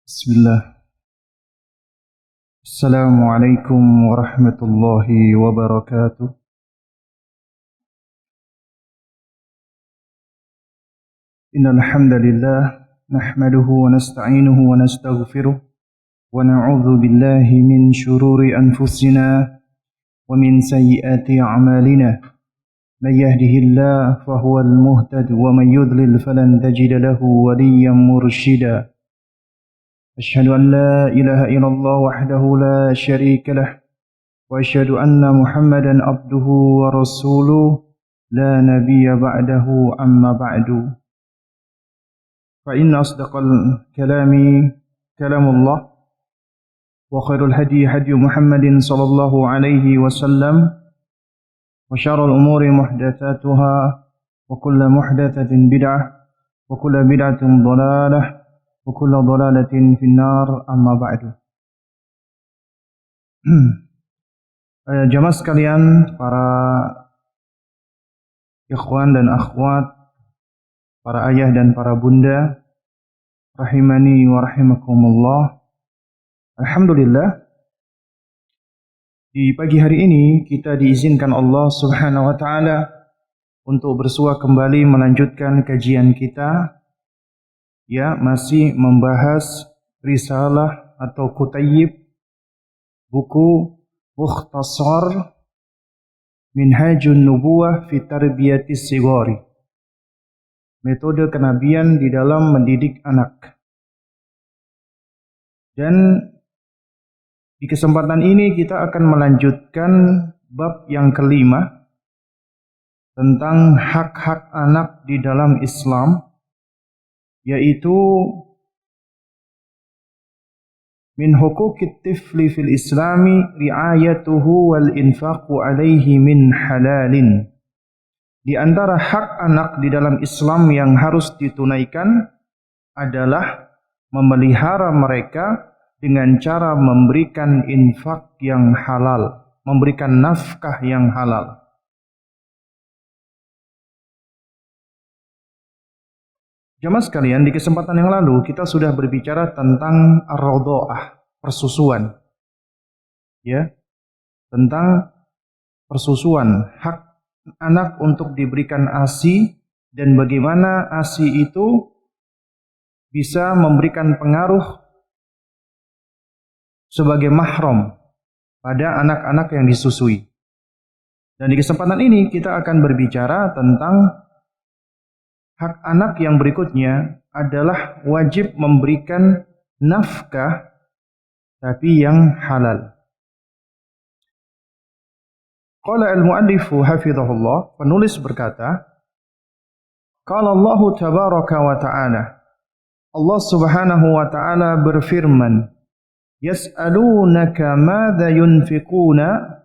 Bismillah. Assalamualaikum warahmatullahi wabarakatuh. Innal hamdalillah nahmaduhu wa nasta'inuhu wa nastaghfiruh wa na'udzu billahi min shururi anfusina wa min sayyiati a'malina. May yahdihillahu fahuwal muhtadi wa may yudlil falan tajida lahu waliyyan mursyida. أشهد أن لا إله إلا الله وحده لا شريك له وأشهد أن محمدا عبده ورسوله لا نبي بعده أما بعد فإن أصدق الكلام كلام الله وخير الهدي هدي محمد صلى الله عليه وسلم وشر الأمور محدثاتها وكل محدثة بدعة وكل بدعة ضلالة wa kullu dhalalatin finnar amma ba'du. Jamaah sekalian, para ikhwan dan akhwat, para ayah dan para bunda, rahimani wa rahimakumullah. Alhamdulillah, di pagi hari ini kita diizinkan Allah Subhanahu wa taala untuk bersua kembali melanjutkan kajian kita, masih membahas risalah atau kutayyib buku Mukhtasar Minhajun Nubuwah fi Tarbiyatis Shighari, metode kenabian di dalam mendidik anak. Dan di kesempatan ini kita akan melanjutkan bab yang kelima tentang hak-hak anak di dalam Islam, yaitu min huquqit tifli fil islami riayatuhu wal infaqu alaihi min halalin. Di antara hak anak di dalam Islam yang harus ditunaikan adalah memelihara mereka dengan cara memberikan infak yang halal, memberikan nafkah yang halal. Jamaah sekalian, di kesempatan yang lalu kita sudah berbicara tentang ar-radha'ah, persusuan. Tentang persusuan, hak anak untuk diberikan ASI dan bagaimana ASI itu bisa memberikan pengaruh sebagai mahram pada anak-anak yang disusui. Dan di kesempatan ini kita akan berbicara tentang hak anak yang berikutnya adalah wajib memberikan nafkah tapi yang halal. Qala al-muallifu hafizahullah, penulis berkata, qala Allah tabaraka wa ta'ala, Allah subhanahu wa ta'ala berfirman, yas'alunaka madza yunfiquna,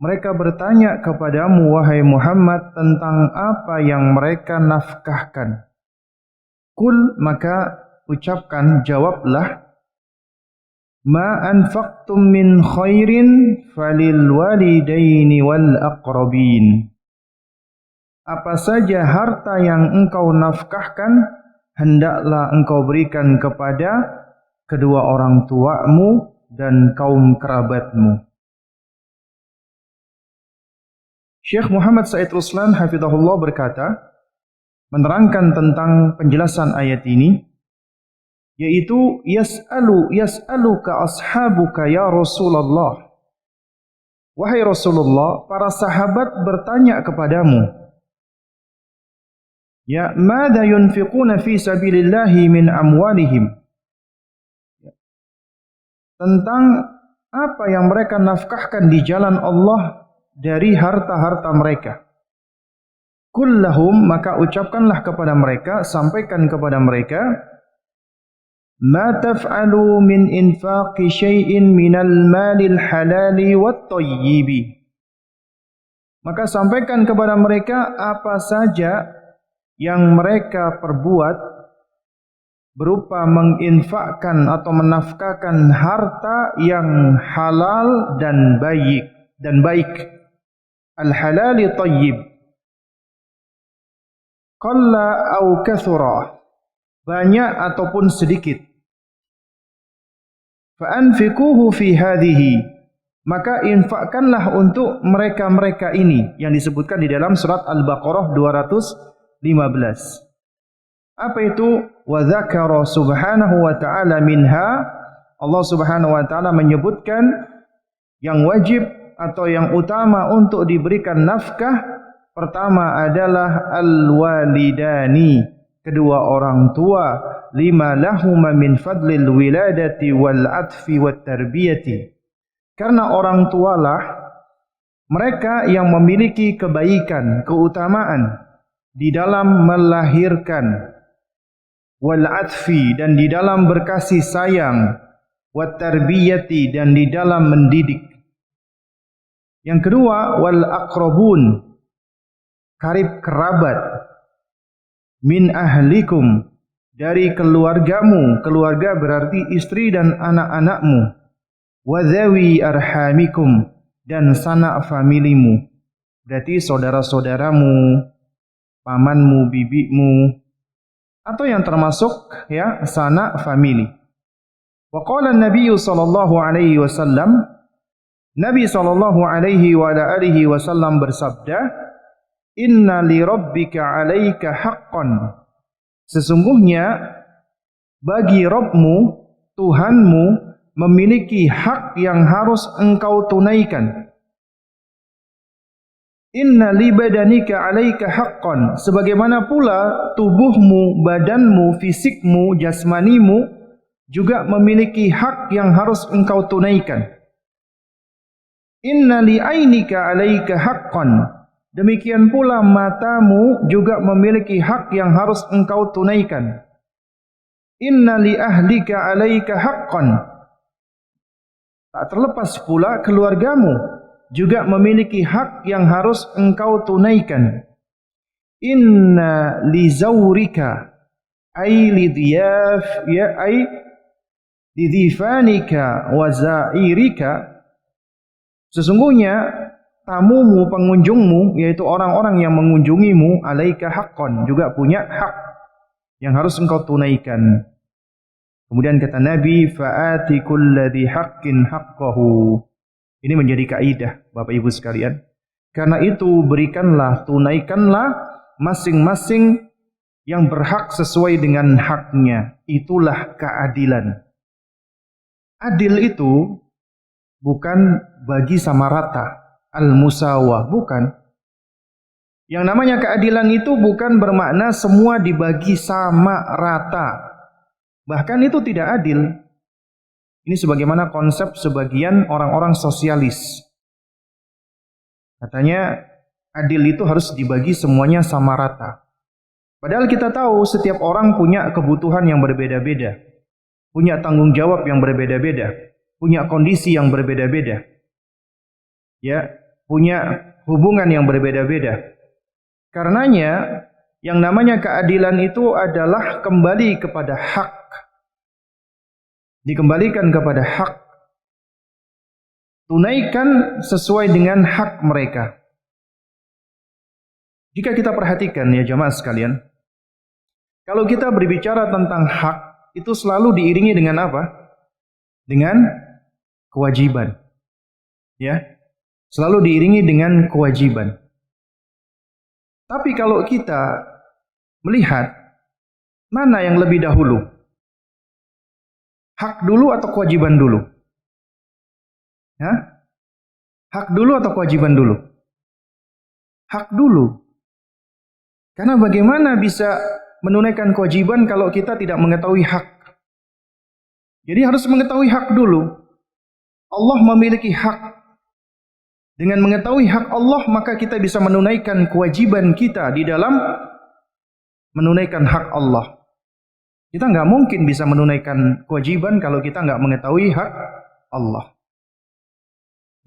mereka bertanya kepadamu wahai Muhammad tentang apa yang mereka nafkahkan. Kul, maka ucapkan, jawablah, ma anfaqtum min khairin falil walidaini wal aqrabin. Apa saja harta yang engkau nafkahkan, hendaklah engkau berikan kepada kedua orang tuamu dan kaum kerabatmu. Syekh Muhammad Said Ruslan hafizahullah berkata, menerangkan tentang penjelasan ayat ini, yaitu yas'aluka ashabuka ya Rasulullah. Wahai Rasulullah, para sahabat bertanya kepadamu, ya madza yunfiquna fi sabilillahi min amwalihim, tentang apa yang mereka nafkahkan di jalan Allah dari harta-harta mereka. Kullahum, maka ucapkanlah kepada mereka, sampaikan kepada mereka, ma taf'alu min infaqi syai'in minal malil halali wat thayyibi. Maka sampaikan kepada mereka apa saja yang mereka perbuat berupa menginfakkan atau menafkahkan harta yang halal dan baik. Al-halali tayyib, qalla au kathura, banyak ataupun sedikit. Fa'anfiquhu fi hadhihi, maka infakkanlah untuk mereka-mereka ini yang disebutkan di dalam surat Al-Baqarah 215. Apa itu? Wa dzakara subhanahu wa ta'ala minha, Allah subhanahu wa ta'ala menyebutkan yang wajib atau yang utama untuk diberikan nafkah. Pertama adalah al-walidani, kedua orang tua, lima lahuma min fadlil wiladati wal atfi wat tarbiyati, karena orang tualah mereka yang memiliki kebaikan, keutamaan di dalam melahirkan, wal atfi, dan di dalam berkasih sayang, wat tarbiyati, dan di dalam mendidik. Yang kedua, wal aqrabun, karib kerabat, min ahlikum, dari keluargamu, keluarga berarti istri dan anak-anakmu, wa dzawi arhamikum, dan sanak familimu, berarti saudara-saudaramu, pamanmu, bibimu, atau yang termasuk ya sanak famili. Wa qala an-nabiy sallallahu alaihi wasallam, Nabi sallallahu alaihi wa alihi wasallam bersabda, inna li rabbika 'alaika haqqan, sesungguhnya bagi Rabbmu, Tuhanmu, memiliki hak yang harus engkau tunaikan. Inna li badanika 'alaika haqqan, sebagaimana pula tubuhmu, badanmu, fisikmu, jasmanimu juga memiliki hak yang harus engkau tunaikan. Inna li 'ainika 'alaika haqqan, demikian pula matamu juga memiliki hak yang harus engkau tunaikan. Inna li ahlika 'alaika haqqan, tak terlepas pula keluargamu juga memiliki hak yang harus engkau tunaikan. Inna li zawrika, ay li dhiyaf, ya ay li dhifanika wa zairika, sesungguhnya tamumu, pengunjungmu, yaitu orang-orang yang mengunjungimu, alaika haqqan, juga punya hak yang harus engkau tunaikan. Kemudian kata Nabi, fa'ati kulladhi haqqin haqqahu. Ini menjadi kaidah Bapak Ibu sekalian. Karena itu berikanlah, tunaikanlah masing-masing yang berhak sesuai dengan haknya. Itulah keadilan. Adil itu bukan bagi sama rata, al-musawah, bukan. Yang namanya keadilan itu bukan bermakna semua dibagi sama rata. Bahkan itu tidak adil. Ini sebagaimana konsep sebagian orang-orang sosialis. Katanya adil itu harus dibagi semuanya sama rata. Padahal kita tahu setiap orang punya kebutuhan yang berbeda-beda, punya tanggung jawab yang berbeda-beda, punya kondisi yang berbeda-beda, ya, punya hubungan yang berbeda-beda. Karenanya yang namanya keadilan itu adalah kembali kepada hak. Dikembalikan kepada hak. Tunaikan sesuai dengan hak mereka. Jika kita perhatikan ya jamaah sekalian, kalau kita berbicara tentang hak, itu selalu diiringi dengan apa? Dengan kewajiban. Ya, selalu diiringi dengan kewajiban. Tapi kalau kita melihat mana yang lebih dahulu? Hak dulu atau kewajiban dulu? Hah? Hak dulu atau kewajiban dulu? Hak dulu. Karena bagaimana bisa menunaikan kewajiban kalau kita tidak mengetahui hak? Jadi harus mengetahui hak dulu. Allah memiliki hak. Dengan mengetahui hak Allah, maka kita bisa menunaikan kewajiban kita di dalam menunaikan hak Allah. Kita nggak mungkin bisa menunaikan kewajiban kalau kita nggak mengetahui hak Allah.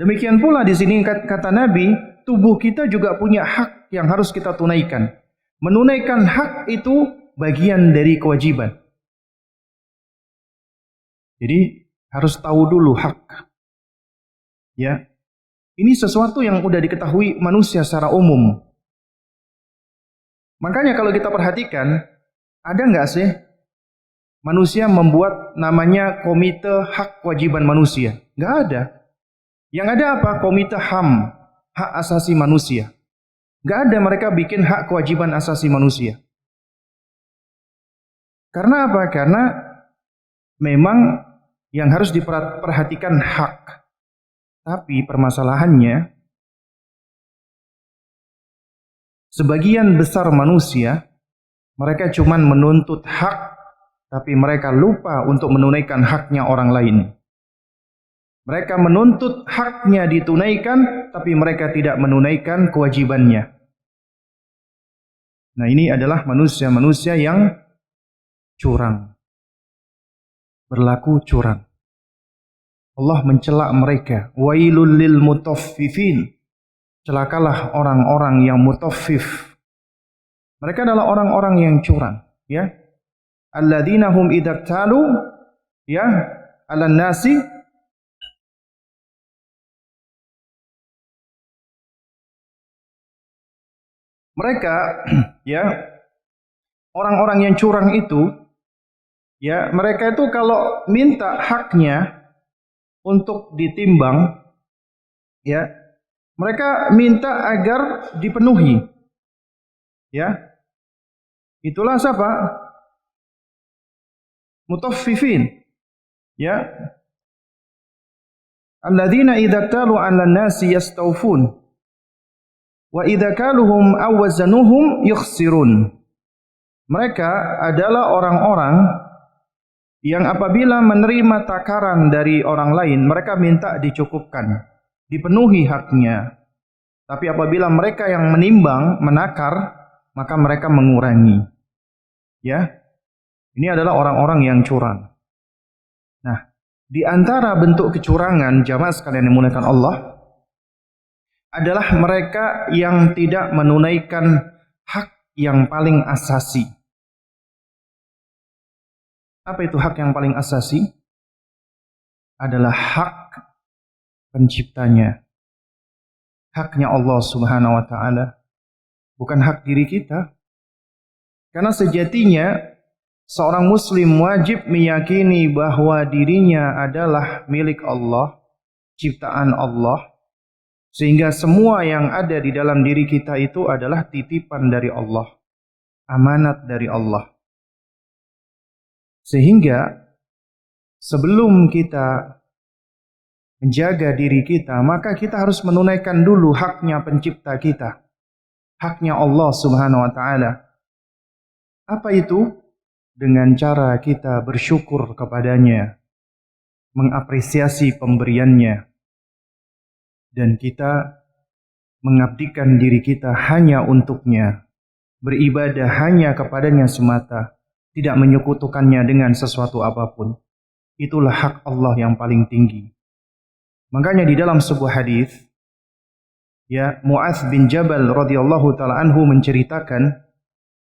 Demikian pula di sini kata Nabi, tubuh kita juga punya hak yang harus kita tunaikan. Menunaikan hak itu bagian dari kewajiban. Jadi harus tahu dulu hak. Ya, ini sesuatu yang sudah diketahui manusia secara umum. Makanya kalau kita perhatikan, ada nggak sih manusia membuat namanya Komite Hak Kewajiban Manusia. Nggak ada. Yang ada apa? Komite HAM, Hak Asasi Manusia. Nggak ada mereka bikin hak kewajiban asasi manusia. Karena apa? Karena memang yang harus diperhatikan hak. Tapi permasalahannya, sebagian besar manusia, mereka cuma menuntut hak, tapi mereka lupa untuk menunaikan haknya orang lain. Mereka menuntut haknya ditunaikan, tapi mereka tidak menunaikan kewajibannya. Nah, ini adalah manusia-manusia yang curang. Berlaku curang. Allah mencela mereka. Wailul lil mutaffifin. Celakalah orang-orang yang mutaffif. Mereka adalah orang-orang yang curang, ya. Alladzina hum idza talu, ya, 'alan nasi, mereka, ya, orang-orang yang curang itu, ya, mereka itu kalau minta haknya untuk ditimbang, ya, mereka minta agar dipenuhi, ya. Itulah siapa? Mutaffifin, ya. Alladzina idza talu 'alan nasi yastawfun wa idza kaluhum aw wazanuhum yukhsirun. Mereka adalah orang-orang yang apabila menerima takaran dari orang lain, mereka minta dicukupkan, dipenuhi haknya. Tapi apabila mereka yang menimbang, menakar, maka mereka mengurangi. Ya, ini adalah orang-orang yang curang. Nah, di antara bentuk kecurangan, jamaah sekalian yang dimuliakan Allah, adalah mereka yang tidak menunaikan hak yang paling asasi. Apa itu hak yang paling asasi? Adalah hak penciptanya. Haknya Allah Subhanahu wa taala, bukan hak diri kita. Karena sejatinya seorang muslim wajib meyakini bahwa dirinya adalah milik Allah, ciptaan Allah, sehingga semua yang ada di dalam diri kita itu adalah titipan dari Allah, amanat dari Allah. Sehingga sebelum kita menjaga diri kita, maka kita harus menunaikan dulu haknya pencipta kita, haknya Allah Subhanahu wa taala. Apa itu? Dengan cara kita bersyukur kepadanya, mengapresiasi pemberiannya, dan kita mengabdikan diri kita hanya untuknya, beribadah hanya kepadanya semata, tidak menyekutukannya dengan sesuatu apapun. Itulah hak Allah yang paling tinggi. Makanya di dalam sebuah hadis, ya, Mu'adz bin Jabal radhiyallahu taala anhu menceritakan,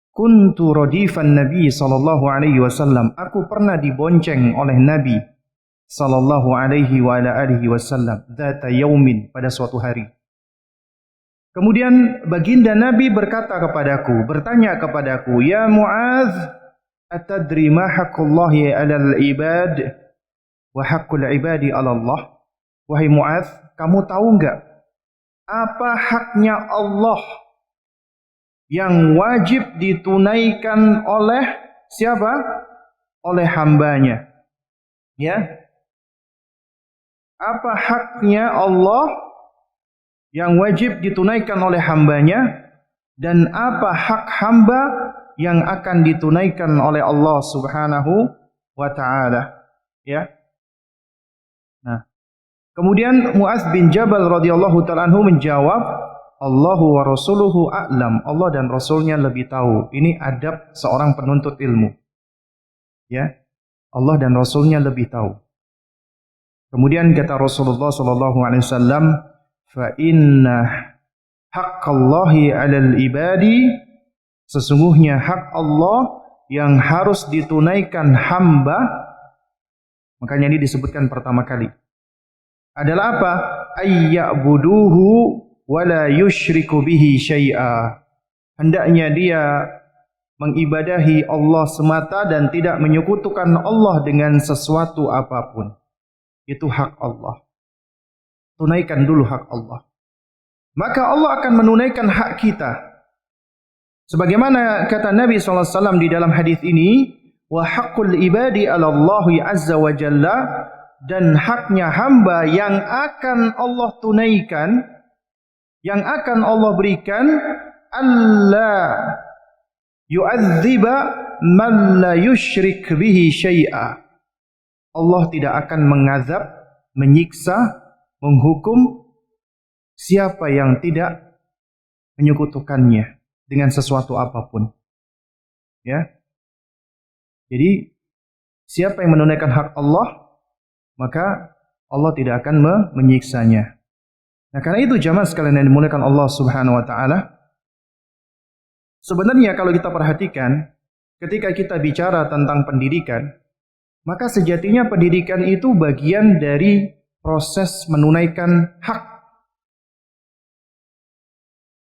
kuntu radifan Nabi sallallahu alaihi wasallam, aku pernah dibonceng oleh Nabi sallallahu alaihi wa ala alihi wasallam dzata yaumin, pada suatu hari. Kemudian baginda Nabi berkata kepadaku, bertanya kepadaku, ya Mu'adz, atadri ma haqqullahi 'alal ibad wa haqqul ibadi 'ala Allah? Wahai Mu'adz, kamu tahu enggak apa haknya Allah yang wajib ditunaikan oleh siapa? Oleh hambanya. Ya. Apa haknya Allah yang wajib ditunaikan oleh hambanya, dan apa hak hamba yang akan ditunaikan oleh Allah Subhanahu wa taala, ya. Nah, kemudian Mu'adz bin Jabal radhiyallahu taala anhu menjawab, Allahu wa rasuluhu a'lam, Allah dan rasulnya lebih tahu. Ini adab seorang penuntut ilmu, ya. Allah dan rasulnya lebih tahu. Kemudian kata Rasulullah sallallahu alaihi wasallam, fa inna haqqallahi 'alal ibadi, sesungguhnya hak Allah yang harus ditunaikan hamba, makanya ini disebutkan pertama kali, adalah apa? Ayya'buduhu wa la yusyriku bihi syai'a. Hendaknya dia mengibadahi Allah semata dan tidak menyekutukan Allah dengan sesuatu apapun. Itu hak Allah. Tunaikan dulu hak Allah. Maka Allah akan menunaikan hak kita. Sebagaimana kata Nabi SAW di dalam hadis ini, wa haqqul ibadi 'ala Allahi azza wa jalla, dan haknya hamba yang akan Allah tunaikan, yang akan Allah berikan, Allah yu'adziba man la yusyrik bihi syai'a. Allah tidak akan mengazab, menyiksa, menghukum siapa yang tidak menyekutukannya dengan sesuatu apapun. Ya. Jadi siapa yang menunaikan hak Allah, maka Allah tidak akan menyiksanya. Nah, karena itu jamaah sekalian yang dimuliakan Allah Subhanahu wa taala, sebenarnya kalau kita perhatikan, ketika kita bicara tentang pendidikan, maka sejatinya pendidikan itu bagian dari proses menunaikan hak.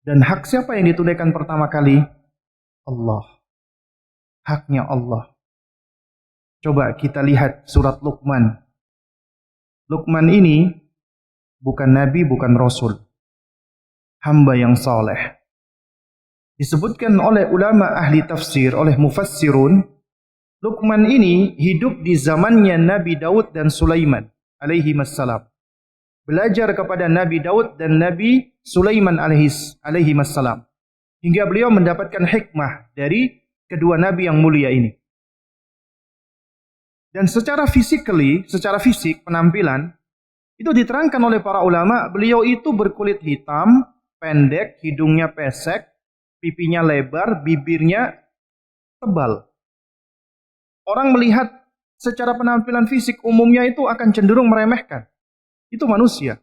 Dan hak siapa yang ditunaikan pertama kali? Allah. Haknya Allah. Coba kita lihat surat Luqman. Luqman ini bukan nabi, bukan rasul. Hamba yang saleh. Disebutkan oleh ulama ahli tafsir, oleh mufassirun, Luqman ini hidup di zamannya Nabi Daud dan Sulaiman alaihi wassalam. Belajar kepada Nabi Daud dan Nabi Sulaiman alaihi wassalam. Hingga beliau mendapatkan hikmah dari kedua nabi yang mulia ini. Dan secara fisik penampilan, itu diterangkan oleh para ulama, beliau itu berkulit hitam, pendek, hidungnya pesek, pipinya lebar, bibirnya tebal. Orang melihat secara penampilan fisik umumnya itu akan cenderung meremehkan. Itu manusia.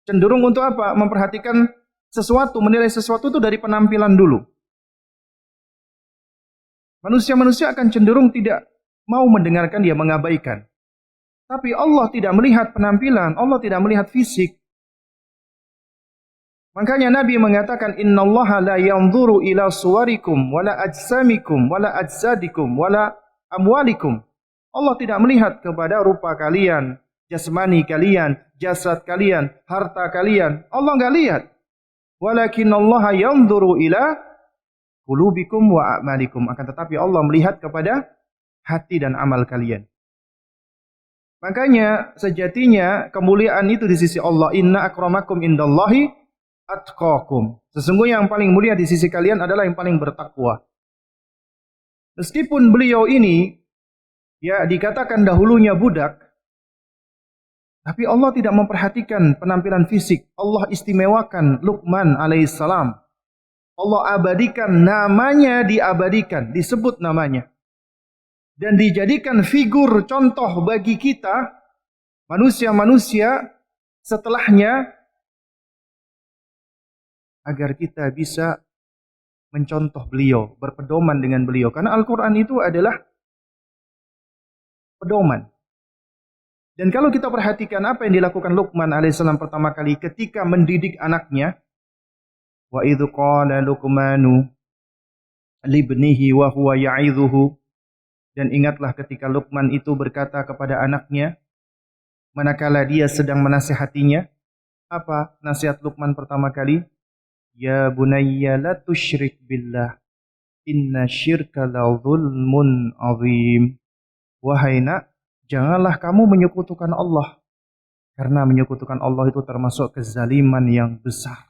Cenderung untuk apa? Memperhatikan sesuatu, menilai sesuatu itu dari penampilan dulu. Manusia-manusia akan cenderung tidak mau mendengarkan dia, mengabaikan. Tapi Allah tidak melihat penampilan, Allah tidak melihat fisik. Makanya Nabi mengatakan, innallaha la yanzuru ila suwarikum wala ajsamikum wala ajsadikum wala amwalikum. Allah tidak melihat kepada rupa kalian, jasmani kalian, jasad kalian, harta kalian. Allah enggak lihat. Walakinallaha yanzuru ila qulubikum wa a'malikum. Akan tetapi Allah melihat kepada hati dan amal kalian. Makanya sejatinya kemuliaan itu di sisi Allah. Inna akramakum indallahi atqakum. Sesungguhnya yang paling mulia di sisi kalian adalah yang paling bertakwa. Meskipun beliau ini ya dikatakan dahulunya budak, tapi Allah tidak memperhatikan penampilan fisik. Allah istimewakan Luqman alaihissalam. Allah abadikan namanya, diabadikan, disebut namanya. Dan dijadikan figur contoh bagi kita, manusia-manusia setelahnya, agar kita bisa mencontoh beliau, berpedoman dengan beliau. Karena Al-Quran itu adalah pedoman. Dan kalau kita perhatikan apa yang dilakukan Luqman alaihissalam pertama kali ketika mendidik anaknya, wa idzu qala Luqmanu libnihi wa huwa ya'idhuhu, dan ingatlah ketika Luqman itu berkata kepada anaknya manakala dia sedang menasihatinya. Apa nasihat Luqman pertama kali? Ya bunayya la tusyrik billah, inna syirka la zulmun azim. Wahai nak, janganlah kamu menyekutukan Allah, karena menyekutukan Allah itu termasuk kezaliman yang besar.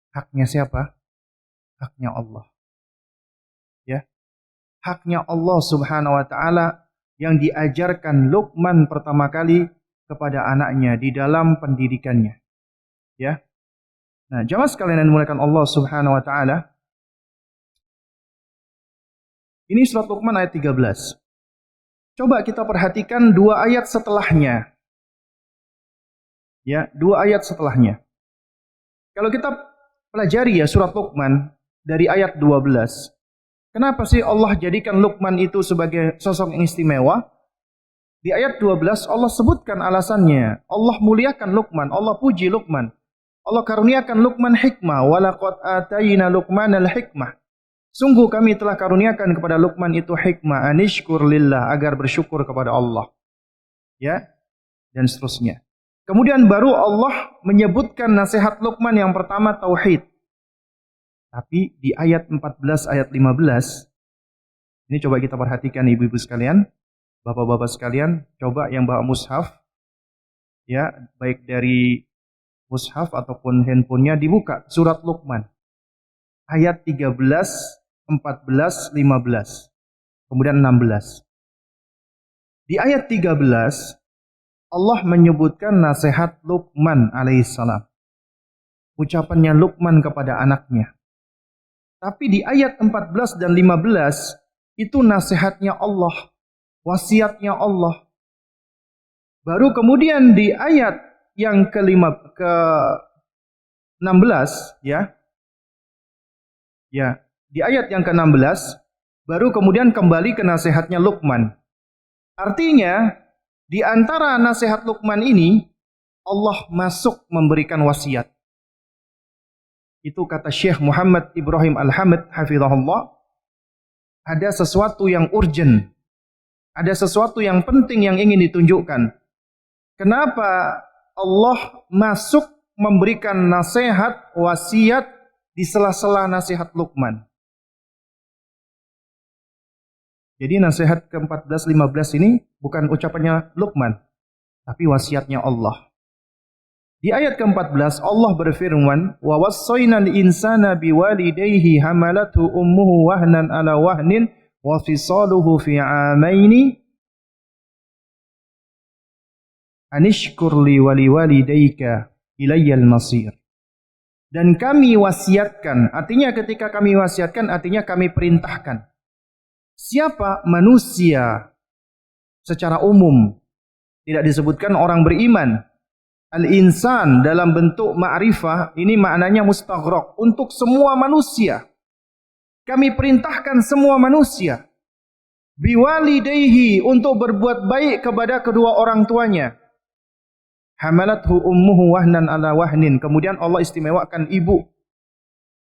Haknya siapa? Haknya Allah. Ya. Haknya Allah Subhanahu wa taala yang diajarkan Luqman pertama kali kepada anaknya di dalam pendidikannya. Ya. Nah, jamaah sekalian yang dimuliakan Allah Subhanahu wa taala, ini surat Luqman ayat 13. Coba kita perhatikan dua ayat setelahnya. Ya, dua ayat setelahnya. Kalau kita pelajari ya surat Luqman dari ayat 12. Kenapa sih Allah jadikan Luqman itu sebagai sosok yang istimewa? Di ayat 12 Allah sebutkan alasannya. Allah muliakan Luqman, Allah puji Luqman. Allah karuniakan Luqman hikmah, walaqad atayna Luqmanal hikmah. Sungguh kami telah karuniakan kepada Luqman itu hikmah, anishkur lillah, agar bersyukur kepada Allah. Ya, dan seterusnya. Kemudian baru Allah menyebutkan nasihat Luqman yang pertama tauhid. Tapi di ayat 14 ayat 15, ini coba kita perhatikan ibu-ibu sekalian, bapak-bapak sekalian, coba yang bawa mushaf, ya, baik dari mushaf ataupun handphonenya dibuka surat Luqman. Ayat 13, 14, 15. Kemudian 16. Di ayat 13, Allah menyebutkan nasihat Luqman alaihissalam. Ucapannya Luqman kepada anaknya. Tapi di ayat 14 dan 15, itu nasihatnya Allah, wasiatnya Allah. Baru kemudian di ayat yang ke-16, ya, di ayat yang ke-16, baru kemudian kembali ke nasihatnya Luqman. Artinya, di antara nasihat Luqman ini, Allah masuk memberikan wasiat. Itu kata Syekh Muhammad Ibrahim Al-Hamid, hafizahullah, ada sesuatu yang urgent, ada sesuatu yang penting yang ingin ditunjukkan. Kenapa Allah masuk memberikan nasihat, wasiat di sela-sela nasihat Luqman? Jadi nasihat ke-14, 15 ini bukan ucapannya Luqman, tapi wasiatnya Allah. Di ayat ke-14 Allah berfirman, "Wa wassaynal insana biwalidayhi hamalathu ummuhu wahnan ala wahnin wa fisaluhu fi 'amaini anishkur li wa liwalidayka ilayyal masir." Dan kami wasiatkan, artinya ketika kami wasiatkan artinya kami perintahkan. Siapa? Manusia secara umum. Tidak disebutkan orang beriman. Al-insan dalam bentuk ma'rifah ini maknanya mustaghraq, untuk semua manusia. Kami perintahkan semua manusia biwalidayhi, untuk berbuat baik kepada kedua orang tuanya. Hamalathu ummuhu wahnan ala wahnin. Kemudian Allah istimewakan ibu.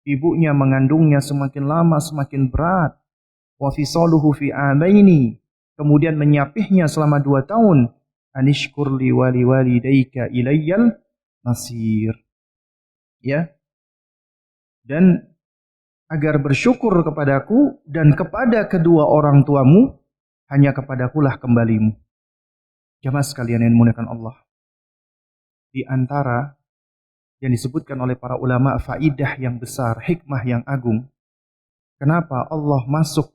Ibunya mengandungnya semakin lama semakin berat. Wa fisaluhu fi amaini. Kemudian menyapihnya selama 2 tahun. Anishkur li wa liwalidayka ilayyal masir. Ya. Dan agar bersyukur kepadaku dan kepada kedua orang tuamu, hanya kepadakulah kembalimu. Jamaah sekalian yang dimuliakan Allah. Di antara yang disebutkan oleh para ulama faidah yang besar, hikmah yang agung. Kenapa Allah masuk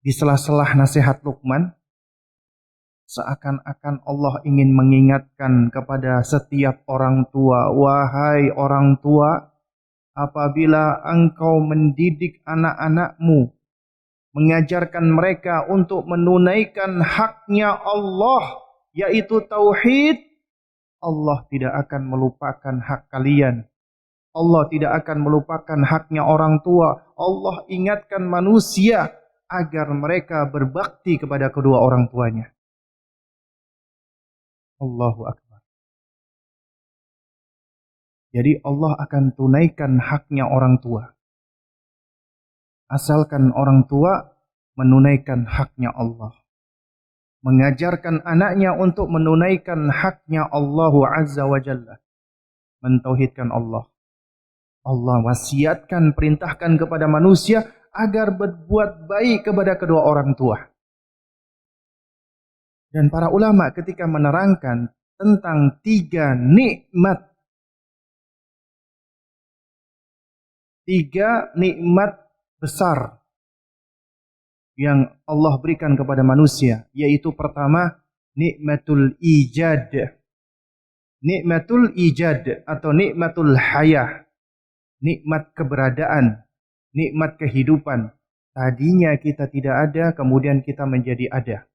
di sela-sela nasihat Luqman? Seakan-akan Allah ingin mengingatkan kepada setiap orang tua, wahai orang tua, apabila engkau mendidik anak-anakmu, mengajarkan mereka untuk menunaikan haknya Allah, yaitu tauhid, Allah tidak akan melupakan hak kalian. Allah tidak akan melupakan haknya orang tua. Allah ingatkan manusia agar mereka berbakti kepada kedua orang tuanya. Allahu Akbar. Jadi Allah akan tunaikan haknya orang tua. Asalkan orang tua menunaikan haknya Allah. Mengajarkan anaknya untuk menunaikan haknya Allah Azza wa Jalla. Mentauhidkan Allah. Allah wasiatkan, perintahkan kepada manusia agar berbuat baik kepada kedua orang tua. Dan para ulama ketika menerangkan tentang 3 nikmat, 3 nikmat besar yang Allah berikan kepada manusia, yaitu pertama nikmatul ijad. Nikmatul ijad atau nikmatul hayah, nikmat keberadaan, nikmat kehidupan. Tadinya kita tidak ada, kemudian kita menjadi ada.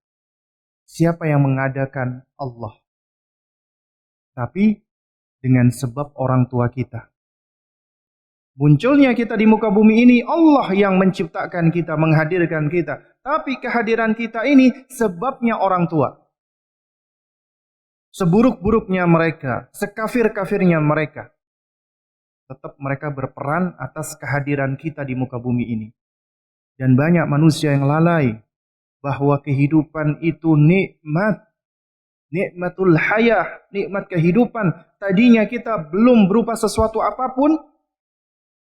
Siapa yang mengadakan? Allah. Tapi dengan sebab orang tua kita. Munculnya kita di muka bumi ini, Allah yang menciptakan kita, menghadirkan kita. Tapi kehadiran kita ini sebabnya orang tua. seburuk-buruknya mereka, sekafir-kafirnya mereka, tetap mereka berperan atas kehadiran kita di muka bumi ini. Dan banyak manusia yang lalai bahwa kehidupan itu nikmat, nikmatul hayah, nikmat kehidupan. Tadinya kita belum berupa sesuatu apapun,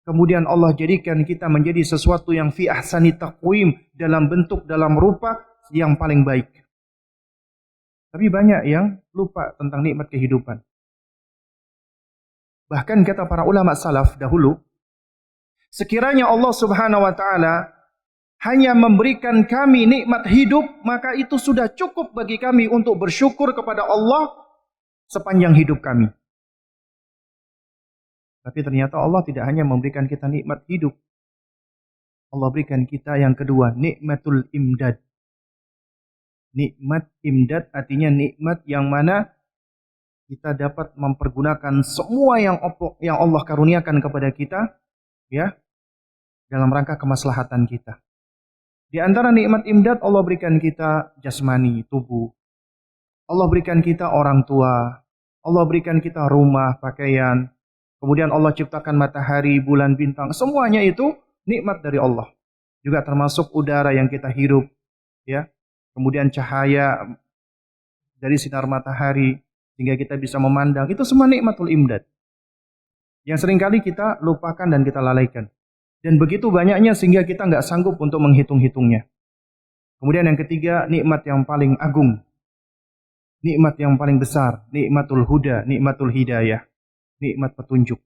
kemudian Allah jadikan kita menjadi sesuatu yang fi ahsani taqwim, dalam bentuk, dalam rupa yang paling baik. Tapi banyak yang lupa tentang nikmat kehidupan. Bahkan kata para ulama salaf dahulu, sekiranya Allah Subhanahu wa taala hanya memberikan kami nikmat hidup, maka itu sudah cukup bagi kami untuk bersyukur kepada Allah sepanjang hidup kami. Tapi ternyata Allah tidak hanya memberikan kita nikmat hidup. Allah berikan kita yang kedua, nikmatul imdad. Nikmat imdad artinya nikmat yang mana kita dapat mempergunakan semua yang Allah karuniakan kepada kita, ya, dalam rangka kemaslahatan kita. Di antara nikmat imdad, Allah berikan kita jasmani, tubuh. Allah berikan kita orang tua. Allah berikan kita rumah, pakaian. Kemudian Allah ciptakan matahari, bulan, bintang. Semuanya itu nikmat dari Allah. Juga termasuk udara yang kita hirup, ya. Kemudian cahaya dari sinar matahari sehingga kita bisa memandang. Itu semua nikmatul imdad yang seringkali kita lupakan dan kita lalaikan. Dan begitu banyaknya sehingga kita nggak sanggup untuk menghitung-hitungnya. Kemudian yang ketiga, nikmat yang paling agung. Nikmat yang paling besar. Nikmatul huda, nikmatul hidayah. Nikmat petunjuk.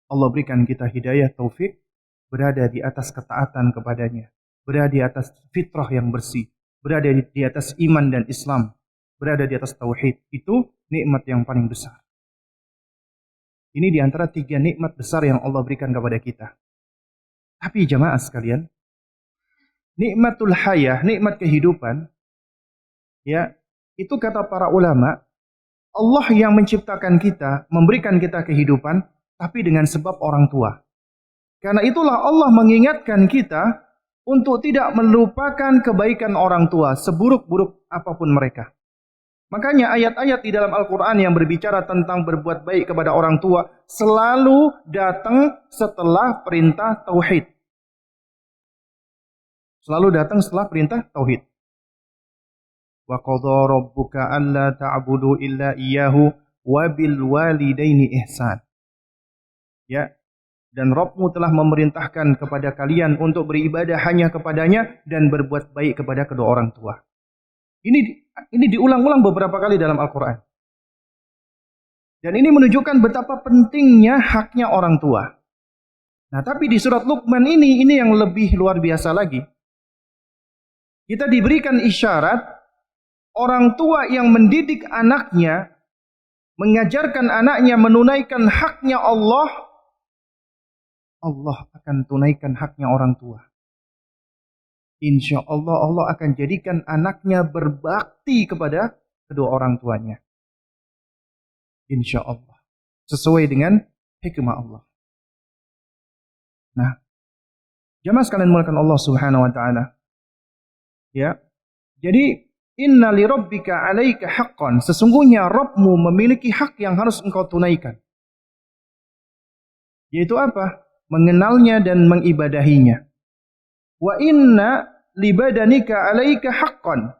Allah berikan kita hidayah taufik, berada di atas ketaatan kepadanya. Berada di atas fitrah yang bersih. Berada di atas iman dan Islam. Berada di atas tauhid. Itu nikmat yang paling besar. Ini di antara 3 nikmat besar yang Allah berikan kepada kita. Tapi jamaah sekalian, nikmatul hayah, nikmat kehidupan, ya, itu kata para ulama, Allah yang menciptakan kita, memberikan kita kehidupan, tapi dengan sebab orang tua. Karena itulah Allah mengingatkan kita untuk tidak melupakan kebaikan orang tua, seburuk-buruk apapun mereka. Makanya ayat-ayat di dalam Al-Quran yang berbicara tentang berbuat baik kepada orang tua selalu datang setelah perintah tauhid. Selalu datang setelah perintah tauhid. Wa qadha rabbuka alla ta'budu illa iyyahu wa bil walidaini ihsan. Ya, dan Rabbmu telah memerintahkan kepada kalian untuk beribadah hanya kepadanya dan berbuat baik kepada kedua orang tua. Ini diulang-ulang beberapa kali dalam Al-Quran. Dan ini menunjukkan betapa pentingnya haknya orang tua. Nah, tapi di surat Luqman ini yang lebih luar biasa lagi. Kita diberikan isyarat orang tua yang mendidik anaknya, mengajarkan anaknya menunaikan haknya Allah, Allah akan tunaikan haknya orang tua. Insya Allah, Allah akan jadikan anaknya berbakti kepada kedua orang tuanya. Insya Allah. Sesuai dengan hikmah Allah. Nah, jamaah sekalian mulakan Allah Subhanahu wa taala. Ya. Jadi, inna li rabbika 'alaika haqqan. Sesungguhnya Rabbmu memiliki hak yang harus engkau tunaikan. Yaitu apa? Mengenalnya dan mengibadahinya. Wa inna libadanika 'alaika haqqan.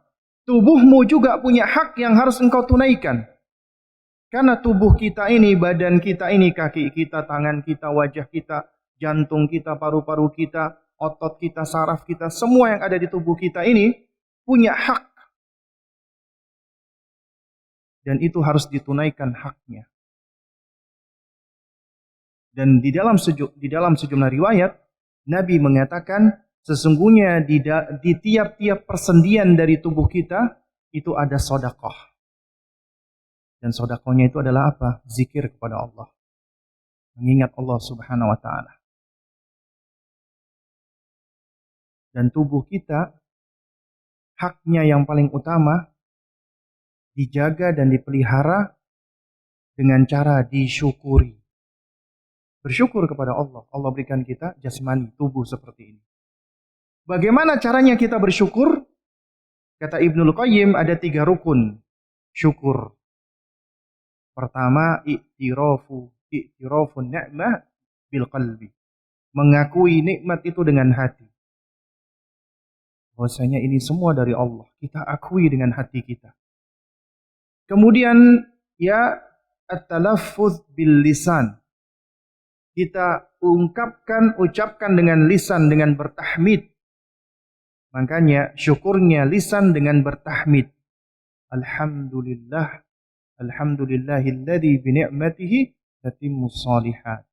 Tubuhmu juga punya hak yang harus engkau tunaikan. Karena tubuh kita ini, badan kita ini, kaki kita, tangan kita, wajah kita, jantung kita, paru-paru kita, otot kita, saraf kita, semua yang ada di tubuh kita ini punya hak. Dan itu harus ditunaikan haknya. Dan di dalam sejumlah riwayat, Nabi mengatakan, sesungguhnya di tiap-tiap persendian dari tubuh kita, itu ada sedekah. Dan sedekahnya itu adalah apa? Zikir kepada Allah. Mengingat Allah Subhanahu wa ta'ala. Dan tubuh kita, haknya yang paling utama, dijaga dan dipelihara dengan cara disyukuri. Bersyukur kepada Allah. Allah berikan kita jasmani, tubuh seperti ini. Bagaimana caranya kita bersyukur? Kata Ibnul Qayyim ada 3 rukun. syukur. Pertama, i'tirafun ni'mah bil qalbi. Mengakui nikmat itu dengan hati. Bahwasanya ini semua dari Allah. Kita akui dengan hati kita. Kemudian ya at-talaffuz bil lisan. Kita ucapkan dengan lisan dengan bertahmid. Makanya syukurnya lisan dengan bertahmid. Alhamdulillah. Alhamdulillahilladzi bi ni'matihi tatimmus shalihat.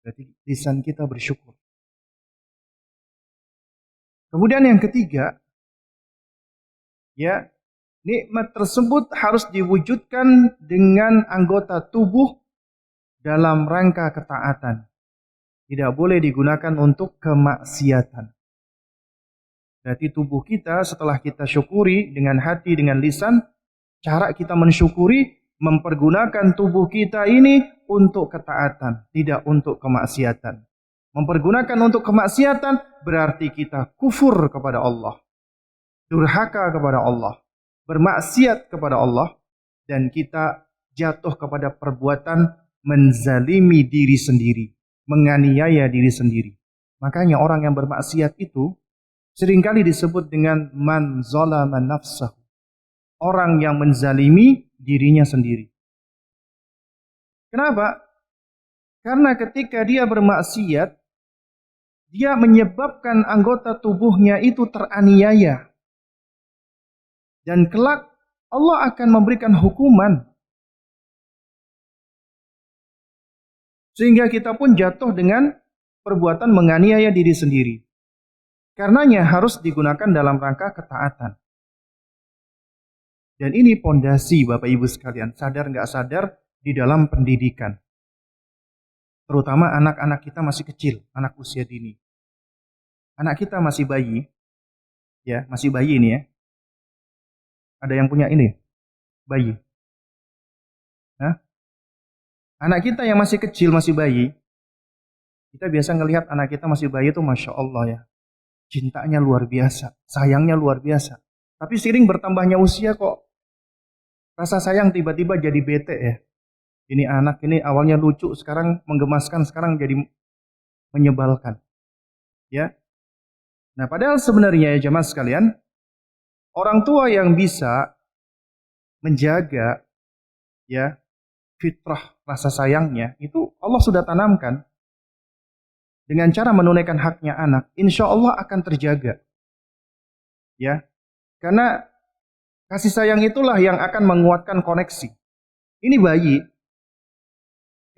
Berarti lisan kita bersyukur. Kemudian yang ketiga, ya, nikmat tersebut harus diwujudkan dengan anggota tubuh dalam rangka ketaatan. Tidak boleh digunakan untuk kemaksiatan. Berarti tubuh kita setelah kita syukuri dengan hati, dengan lisan, cara kita mensyukuri, mempergunakan tubuh kita ini untuk ketaatan, tidak untuk kemaksiatan. Mempergunakan untuk kemaksiatan berarti kita kufur kepada Allah, durhaka kepada Allah, bermaksiat kepada Allah, dan kita jatuh kepada perbuatan menzalimi diri sendiri, menganiaya diri sendiri. Makanya orang yang bermaksiat itu seringkali disebut dengan man zalama nafsahu, orang yang menzalimi dirinya sendiri. Kenapa? Karena ketika dia bermaksiat, dia menyebabkan anggota tubuhnya itu teraniaya. Dan kelak Allah akan memberikan hukuman. Sehingga kita pun jatuh dengan perbuatan menganiaya diri sendiri. Karenanya harus digunakan dalam rangka ketaatan. Dan ini pondasi Bapak Ibu sekalian, sadar nggak sadar di dalam pendidikan. Terutama anak-anak kita masih kecil, anak usia dini. Anak kita masih bayi, ya masih bayi ini ya. Ada yang punya ini, bayi. Nah, anak kita yang masih kecil, masih bayi, kita biasa ngelihat anak kita masih bayi itu Masya Allah ya. Cintanya luar biasa, sayangnya luar biasa. Tapi seiring bertambahnya usia kok rasa sayang tiba-tiba jadi bete ya. Ini anak ini awalnya lucu, sekarang menggemaskan, sekarang jadi menyebalkan. Ya. Nah, padahal sebenarnya ya jemaah sekalian, orang tua yang bisa menjaga ya fitrah rasa sayangnya itu Allah sudah tanamkan. Dengan cara menunaikan haknya anak, insya Allah akan terjaga. Ya. Karena kasih sayang itulah yang akan menguatkan koneksi. Ini bayi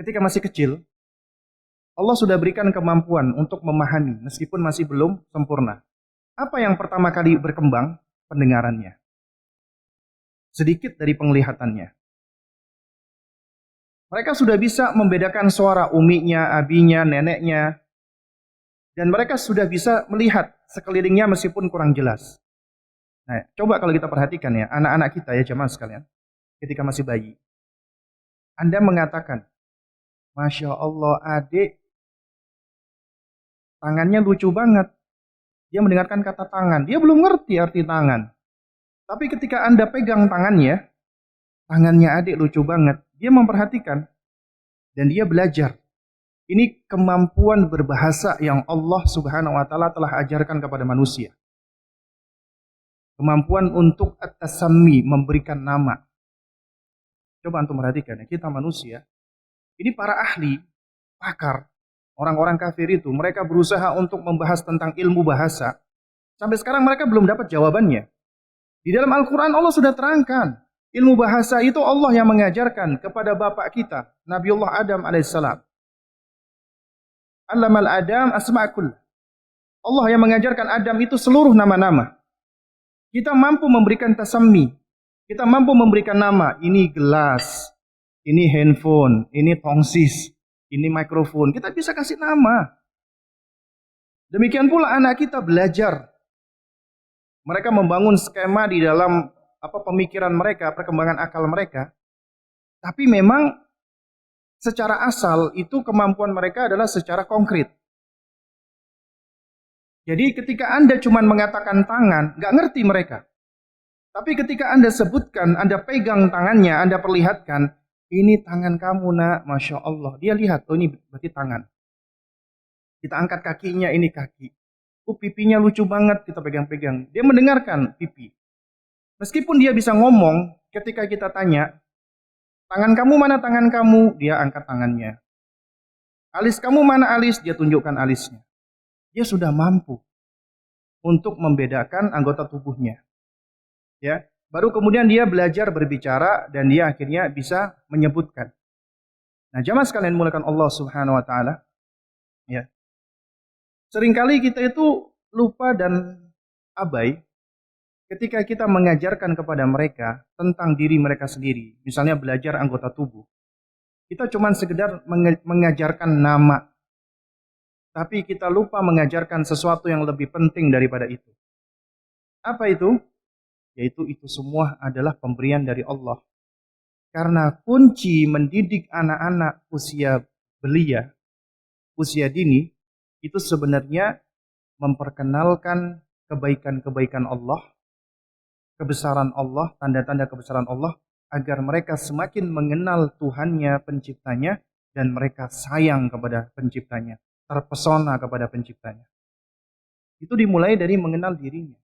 ketika masih kecil, Allah sudah berikan kemampuan untuk memahami meskipun masih belum sempurna. Apa yang pertama kali berkembang? Pendengarannya. Sedikit dari penglihatannya. Mereka sudah bisa membedakan suara uminya, abinya, neneknya. Dan mereka sudah bisa melihat sekelilingnya meskipun kurang jelas. Nah, coba kalau kita perhatikan ya, anak-anak kita ya jemaah sekalian, ketika masih bayi. Anda mengatakan, Masya Allah adik, tangannya lucu banget. Dia mendengarkan kata tangan. Dia belum ngerti arti tangan. Tapi ketika Anda pegang tangannya adik lucu banget. Dia memperhatikan. Dan dia belajar. Ini kemampuan berbahasa yang Allah Subhanahu wa Ta'ala telah ajarkan kepada manusia. Kemampuan untuk at-tasammi, memberikan nama. Coba antum perhatikan ya, kita manusia. Ini para ahli, pakar. Orang-orang kafir itu, mereka berusaha untuk membahas tentang ilmu bahasa. Sampai sekarang mereka belum dapat jawabannya. Di dalam Al-Quran Allah sudah terangkan. Ilmu bahasa itu Allah yang mengajarkan kepada bapak kita, Nabiullah Adam alaihissalam. Allamal Adam asma'akul. Allah yang mengajarkan Adam itu seluruh nama-nama. Kita mampu memberikan tasammi. Kita mampu memberikan nama. Ini gelas, ini handphone, ini tongsis, ini mikrofon. Kita bisa kasih nama. Demikian pula anak kita belajar. Mereka membangun skema di dalam pemikiran mereka, perkembangan akal mereka. Tapi memang secara asal itu kemampuan mereka adalah secara konkret. Jadi ketika Anda cuma mengatakan tangan, nggak ngerti mereka. Tapi ketika Anda sebutkan, Anda pegang tangannya, Anda perlihatkan, ini tangan kamu nak, Masya Allah. Dia lihat, oh ini berarti tangan. Kita angkat kakinya, ini kaki. Oh pipinya lucu banget, kita pegang-pegang. Dia mendengarkan pipi. Meskipun dia bisa ngomong, ketika kita tanya, tangan kamu mana tangan kamu? Dia angkat tangannya. Alis kamu mana alis? Dia tunjukkan alisnya. Dia sudah mampu untuk membedakan anggota tubuhnya. Ya, baru kemudian dia belajar berbicara dan dia akhirnya bisa menyebutkan. Nah, jamaah sekalian mulakan Allah Subhanahu wa taala, ya. Seringkali kita itu lupa dan abai ketika kita mengajarkan kepada mereka tentang diri mereka sendiri. Misalnya belajar anggota tubuh. Kita cuma sekedar mengajarkan nama. Tapi kita lupa mengajarkan sesuatu yang lebih penting daripada itu. Apa itu? Yaitu itu semua adalah pemberian dari Allah. Karena kunci mendidik anak-anak usia belia, usia dini, itu sebenarnya memperkenalkan kebaikan-kebaikan Allah, kebesaran Allah, tanda-tanda kebesaran Allah, agar mereka semakin mengenal Tuhannya, penciptanya, dan mereka sayang kepada penciptanya, terpesona kepada penciptanya. Itu dimulai dari mengenal dirinya.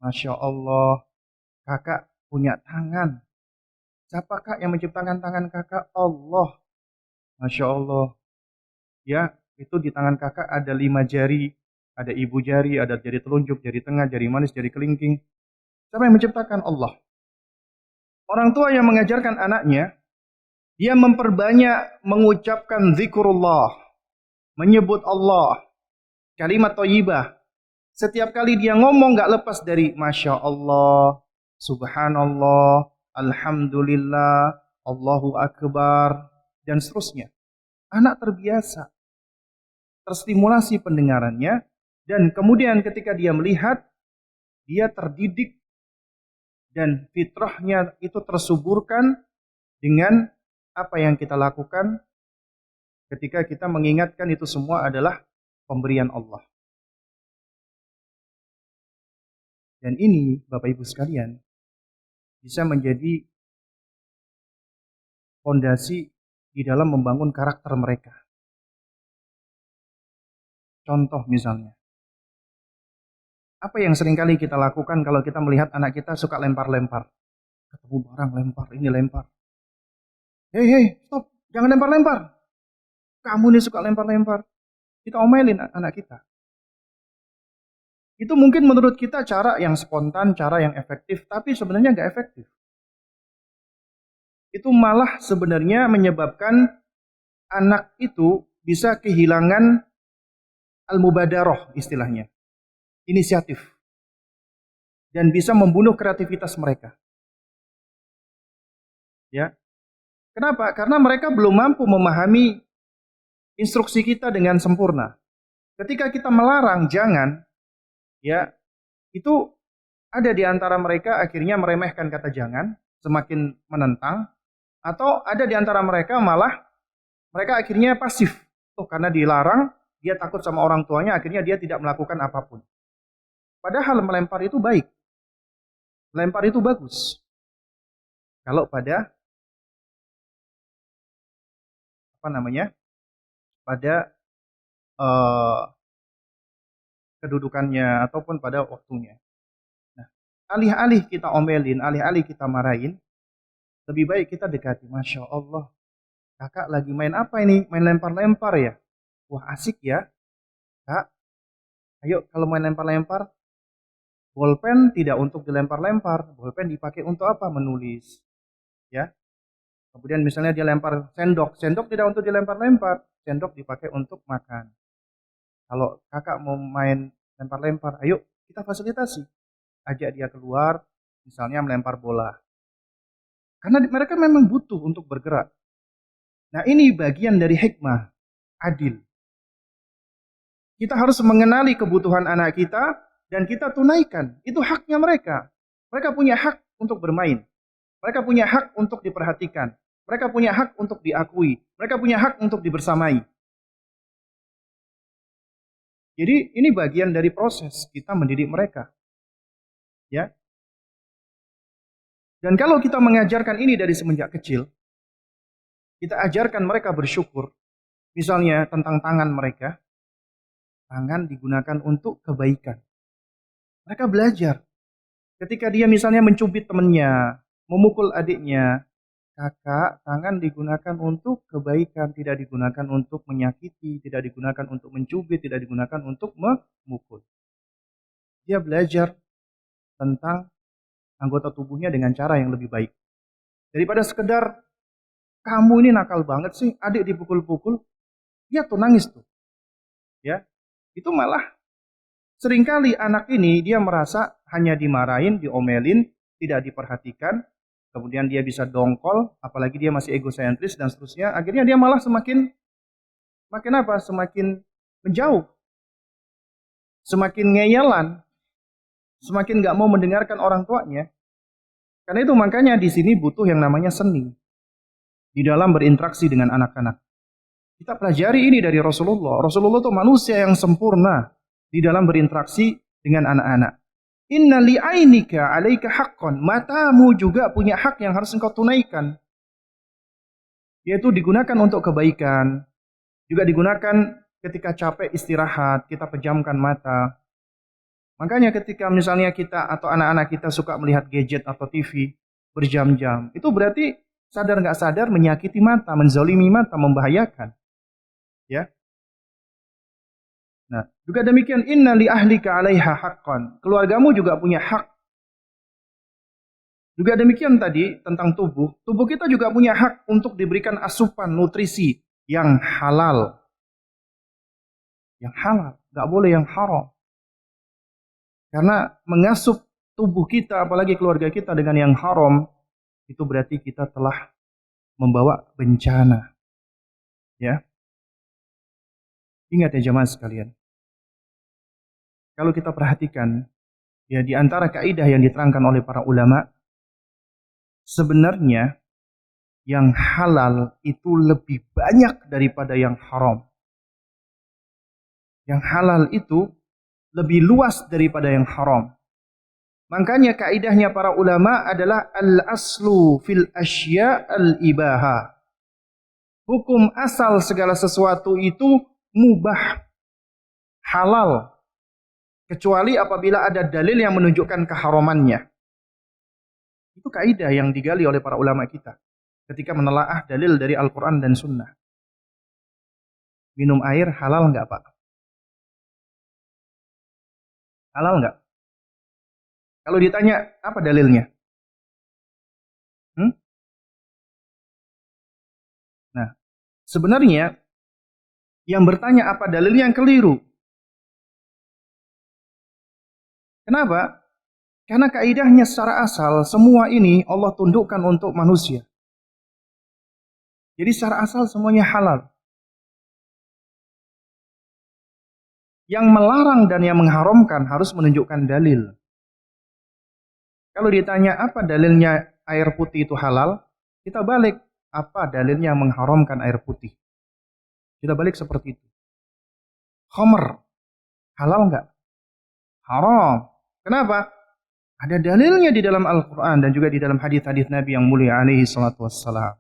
Masya Allah, kakak punya tangan. Siapa kak yang menciptakan tangan kakak? Allah. Masya Allah. Ya, itu di tangan kakak ada 5 jari. Ada ibu jari, ada jari telunjuk, jari tengah, jari manis, jari kelingking. Siapa yang menciptakan? Allah. Orang tua yang mengajarkan anaknya, dia memperbanyak mengucapkan zikrullah, menyebut Allah, kalimat thayyibah. Setiap kali dia ngomong gak lepas dari Masya Allah, Subhanallah, Alhamdulillah, Allahu Akbar, dan seterusnya. Anak terbiasa, terstimulasi pendengarannya, dan kemudian ketika dia melihat, dia terdidik, dan fitrahnya itu tersuburkan dengan apa yang kita lakukan ketika kita mengingatkan itu semua adalah pemberian Allah. Dan ini, Bapak Ibu sekalian, bisa menjadi fondasi di dalam membangun karakter mereka. Contoh misalnya, apa yang seringkali kita lakukan kalau kita melihat anak kita suka lempar-lempar. Ketemu barang lempar, ini lempar. Hei, stop, jangan lempar-lempar. Kamu nih suka lempar-lempar. Kita omelin anak kita. Itu mungkin menurut kita cara yang spontan, cara yang efektif, tapi sebenarnya nggak efektif. Itu malah sebenarnya menyebabkan anak itu bisa kehilangan al-mubadarah istilahnya, inisiatif, dan bisa membunuh kreativitas mereka. Ya, kenapa? Karena mereka belum mampu memahami instruksi kita dengan sempurna. Ketika kita melarang jangan, ya, itu ada di antara mereka akhirnya meremehkan kata jangan, semakin menentang, atau ada di antara mereka malah mereka akhirnya pasif. Oh, karena dilarang, dia takut sama orang tuanya, akhirnya dia tidak melakukan apapun. Padahal melempar itu baik. Melempar itu bagus. Kalau pada pada kedudukannya ataupun pada waktunya. Nah, alih-alih kita omelin, alih-alih kita marahin, lebih baik kita dekati. Masya Allah, kakak lagi main apa ini? Main lempar-lempar ya? Wah asik ya, kak. Ayo kalau main lempar-lempar, bolpen tidak untuk dilempar-lempar, bolpen dipakai untuk apa? Menulis, ya. Kemudian misalnya dia lempar sendok, sendok tidak untuk dilempar-lempar, sendok dipakai untuk makan. Kalau kakak mau main lempar-lempar, ayo kita fasilitasi. Ajak dia keluar, misalnya melempar bola. Karena mereka memang butuh untuk bergerak. Nah ini bagian dari hikmah, adil. Kita harus mengenali kebutuhan anak kita dan kita tunaikan. Itu haknya mereka. Mereka punya hak untuk bermain. Mereka punya hak untuk diperhatikan. Mereka punya hak untuk diakui. Mereka punya hak untuk dibersamai. Jadi ini bagian dari proses kita mendidik mereka. Ya. Dan kalau kita mengajarkan ini dari semenjak kecil, kita ajarkan mereka bersyukur. Misalnya tentang tangan mereka, tangan digunakan untuk kebaikan. Mereka belajar. Ketika dia misalnya mencubit temannya, memukul adiknya, kakak, tangan digunakan untuk kebaikan, tidak digunakan untuk menyakiti, tidak digunakan untuk mencubit, tidak digunakan untuk memukul. Dia belajar tentang anggota tubuhnya dengan cara yang lebih baik. Daripada sekedar, kamu ini nakal banget sih, adik dipukul-pukul, dia tuh nangis tuh. Ya, itu malah seringkali anak ini dia merasa hanya dimarahin, diomelin, tidak diperhatikan, kemudian dia bisa dongkol, apalagi dia masih egosentris dan seterusnya. Akhirnya dia malah semakin apa? Semakin menjauh, semakin ngeyelan, semakin nggak mau mendengarkan orang tuanya. Karena itu makanya di sini butuh yang namanya seni di dalam berinteraksi dengan anak-anak. Kita pelajari ini dari Rasulullah. Rasulullah itu manusia yang sempurna di dalam berinteraksi dengan anak-anak. Inna li'ainika 'alaika haqqan. Matamu juga punya hak yang harus engkau tunaikan. Yaitu digunakan untuk kebaikan. Juga digunakan ketika capek istirahat, kita pejamkan mata. Makanya ketika misalnya kita atau anak-anak kita suka melihat gadget atau TV berjam-jam, itu berarti sadar nggak sadar menyakiti mata, menzalimi mata, membahayakan. Ya. Nah, juga demikian inna li ahlika 'alaiha haqqan. Keluargamu juga punya hak. Juga demikian tadi tentang tubuh. Tubuh kita juga punya hak untuk diberikan asupan nutrisi yang halal. Yang halal, enggak boleh yang haram. Karena mengasup tubuh kita apalagi keluarga kita dengan yang haram, itu berarti kita telah membawa bencana. Ya. Ingat ya jemaah sekalian. Kalau kita perhatikan, ya di antara kaidah yang diterangkan oleh para ulama, sebenarnya yang halal itu lebih banyak daripada yang haram. Yang halal itu lebih luas daripada yang haram. Makanya kaidahnya para ulama adalah al-aslu fil asya al-ibaha. Hukum asal segala sesuatu itu mubah, halal. Kecuali apabila ada dalil yang menunjukkan keharamannya. Itu kaidah yang digali oleh para ulama kita ketika menelaah dalil dari Al-Quran dan Sunnah. Minum air halal nggak Pak? Halal nggak? Kalau ditanya apa dalilnya? Nah, sebenarnya yang bertanya apa dalilnya yang keliru. Kenapa? Karena kaidahnya secara asal semua ini Allah tundukkan untuk manusia. Jadi secara asal semuanya halal. Yang melarang dan yang mengharamkan harus menunjukkan dalil. Kalau ditanya apa dalilnya air putih itu halal, kita balik apa dalilnya mengharamkan air putih. Kita balik seperti itu. Khamr halal nggak? Haram. Kenapa? Ada dalilnya di dalam Al-Quran dan juga di dalam hadis-hadis Nabi yang mulia alaihi salatu wassalam.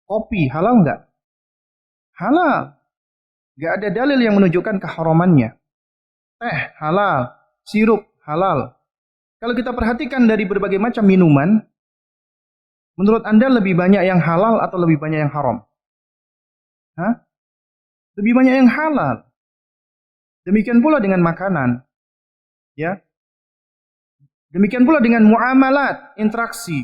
Kopi halal nggak? Halal. Nggak ada dalil yang menunjukkan keharamannya. Teh halal. Sirup halal. Kalau kita perhatikan dari berbagai macam minuman, menurut Anda lebih banyak yang halal atau lebih banyak yang haram? Hah? Lebih banyak yang halal. Demikian pula dengan makanan. Ya. Demikian pula dengan muamalat, interaksi.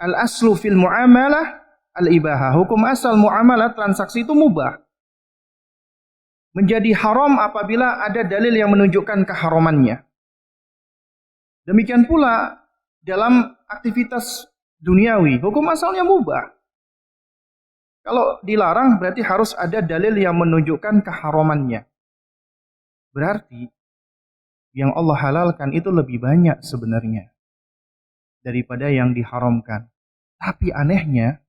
Al-aslu fil muamalah al-ibaha. Hukum asal muamalah transaksi itu mubah. Menjadi haram apabila ada dalil yang menunjukkan keharamannya. Demikian pula dalam aktivitas duniawi, hukum asalnya mubah. Kalau dilarang berarti harus ada dalil yang menunjukkan keharamannya. Berarti yang Allah halalkan itu lebih banyak sebenarnya daripada yang diharamkan. Tapi anehnya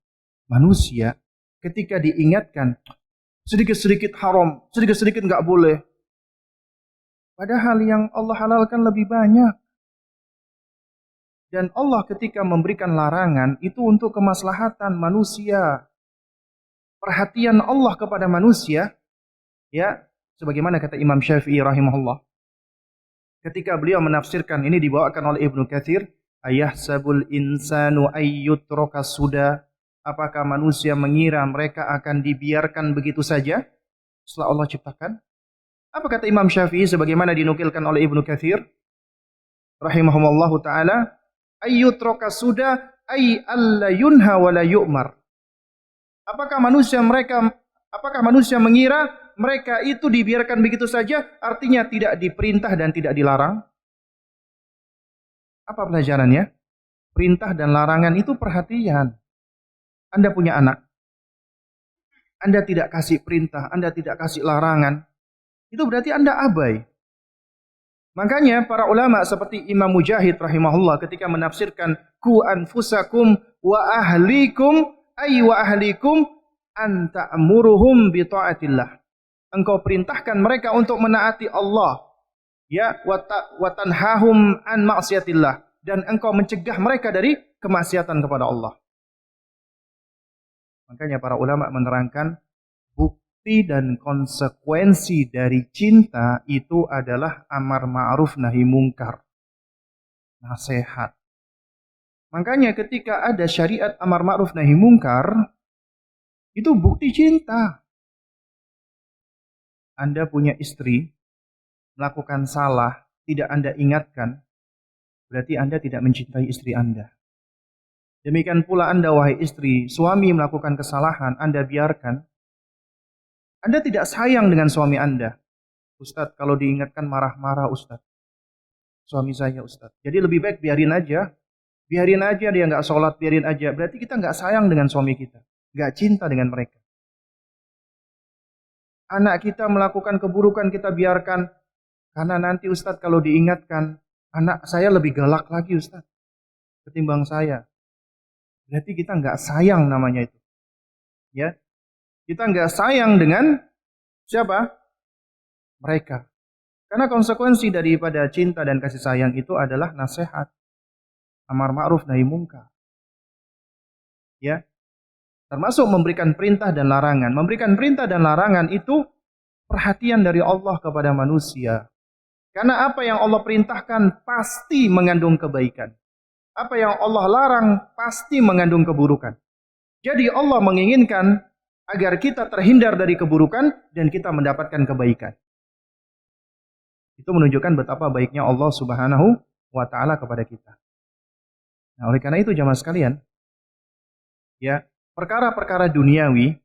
manusia ketika diingatkan sedikit-sedikit haram, sedikit-sedikit nggak boleh. Padahal yang Allah halalkan lebih banyak. Dan Allah ketika memberikan larangan itu untuk kemaslahatan manusia. Perhatian Allah kepada manusia, ya, sebagaimana kata Imam Syafi'i rahimahullah. Ketika beliau menafsirkan, ini dibawakan oleh Ibnu Katsir, ayahsabul insanu ayyutraka suda. Apakah manusia mengira mereka akan dibiarkan begitu saja setelah Allah ciptakan? Apa kata Imam Syafi'i sebagaimana dinukilkan oleh Ibnu Katsir rahimahumullahu taala? Ayyutraka suda ay alla yunha wa la yu'mar. Apakah manusia mengira mereka itu dibiarkan begitu saja, artinya tidak diperintah dan tidak dilarang? Apa pelajarannya? Perintah dan larangan itu perhatian. Anda punya anak, Anda tidak kasih perintah, Anda tidak kasih larangan, itu berarti Anda abai. Makanya para ulama seperti Imam Mujahid rahimahullah ketika menafsirkan ku anfusakum wa ahlikum ay wa ahlikum an ta'muruhum bi ta'atillah. Engkau perintahkan mereka untuk menaati Allah, ya, wa tanhahum an ma'siyatillah, dan engkau mencegah mereka dari kemaksiatan kepada Allah. Makanya para ulama menerangkan bukti dan konsekuensi dari cinta itu adalah amar ma'ruf nahi mungkar, nasihat. Makanya ketika ada syariat amar ma'ruf nahi mungkar, itu bukti cinta. Anda punya istri, melakukan salah, tidak Anda ingatkan, berarti Anda tidak mencintai istri Anda. Demikian pula Anda, wahai istri, suami melakukan kesalahan, Anda biarkan, Anda tidak sayang dengan suami Anda. Ustadz, kalau diingatkan marah-marah Ustadz. Suami saya Ustadz. Jadi lebih baik biarin aja. Biarin aja dia nggak sholat, biarin aja. Berarti kita nggak sayang dengan suami kita. Nggak cinta dengan mereka. Anak kita melakukan keburukan kita biarkan. Karena nanti Ustadz kalau diingatkan, anak saya lebih galak lagi Ustadz ketimbang saya. Berarti kita nggak sayang namanya itu. Ya. Kita nggak sayang dengan siapa? Mereka. Karena konsekuensi daripada cinta dan kasih sayang itu adalah nasihat, amar ma'ruf nahi mungkar. Ya. Termasuk memberikan perintah dan larangan. Memberikan perintah dan larangan itu perhatian dari Allah kepada manusia. Karena apa yang Allah perintahkan pasti mengandung kebaikan. Apa yang Allah larang pasti mengandung keburukan. Jadi Allah menginginkan agar kita terhindar dari keburukan dan kita mendapatkan kebaikan. Itu menunjukkan betapa baiknya Allah Subhanahu wa taala kepada kita. Nah, oleh karena itu jamaah sekalian, ya, perkara-perkara duniawi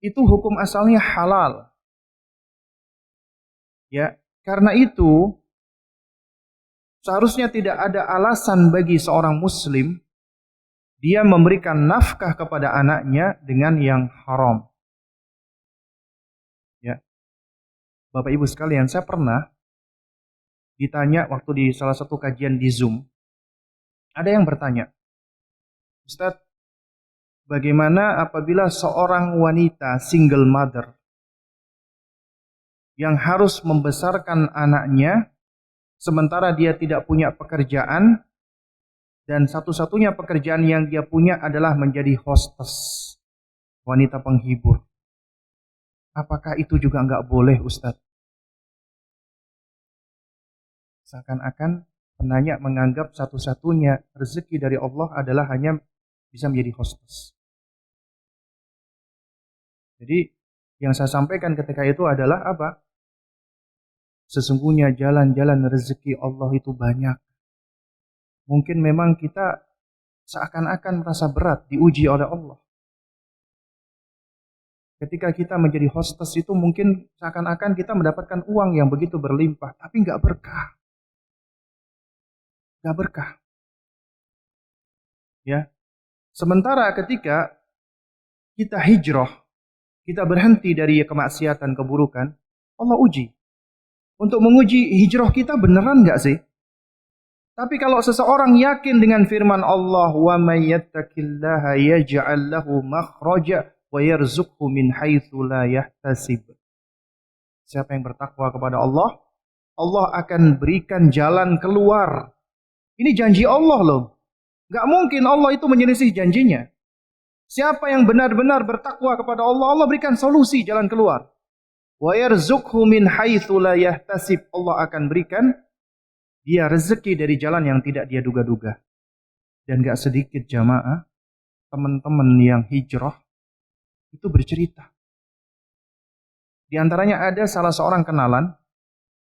itu hukum asalnya halal. Ya, karena itu seharusnya tidak ada alasan bagi seorang muslim dia memberikan nafkah kepada anaknya dengan yang haram. Ya. Bapak Ibu sekalian, saya pernah ditanya waktu di salah satu kajian di Zoom. Ada yang bertanya, Ustadz, bagaimana apabila seorang wanita single mother yang harus membesarkan anaknya sementara dia tidak punya pekerjaan dan satu-satunya pekerjaan yang dia punya adalah menjadi hostess, wanita penghibur. Apakah itu juga nggak boleh Ustadz? Seakan-akan penanya menganggap satu-satunya rezeki dari Allah adalah hanya bisa menjadi hostess. Jadi yang saya sampaikan ketika itu adalah apa? Sesungguhnya jalan-jalan rezeki Allah itu banyak. Mungkin memang kita seakan-akan merasa berat diuji oleh Allah. Ketika kita menjadi hostess itu mungkin seakan-akan kita mendapatkan uang yang begitu berlimpah, tapi nggak berkah. Nggak berkah. Ya. Sementara ketika kita hijrah, kita berhenti dari kemaksiatan, keburukan, Allah uji. Untuk menguji hijrah kita beneran nggak sih? Tapi kalau seseorang yakin dengan firman Allah, wa may yattaqillaha yaj'al lahu makhraja wa yarzuqhu min haitsu la yahtasib. Siapa yang bertakwa kepada Allah, Allah akan berikan jalan keluar. Ini janji Allah loh. Gak mungkin Allah itu menyelisih janjinya. Siapa yang benar-benar bertakwa kepada Allah, Allah berikan solusi jalan keluar. Wa yarzuqhu min haitsu la yahtasib. Allah akan berikan dia rezeki dari jalan yang tidak dia duga-duga. Dan gak sedikit jamaah, teman-teman yang hijrah itu bercerita. Di antaranya ada salah seorang kenalan,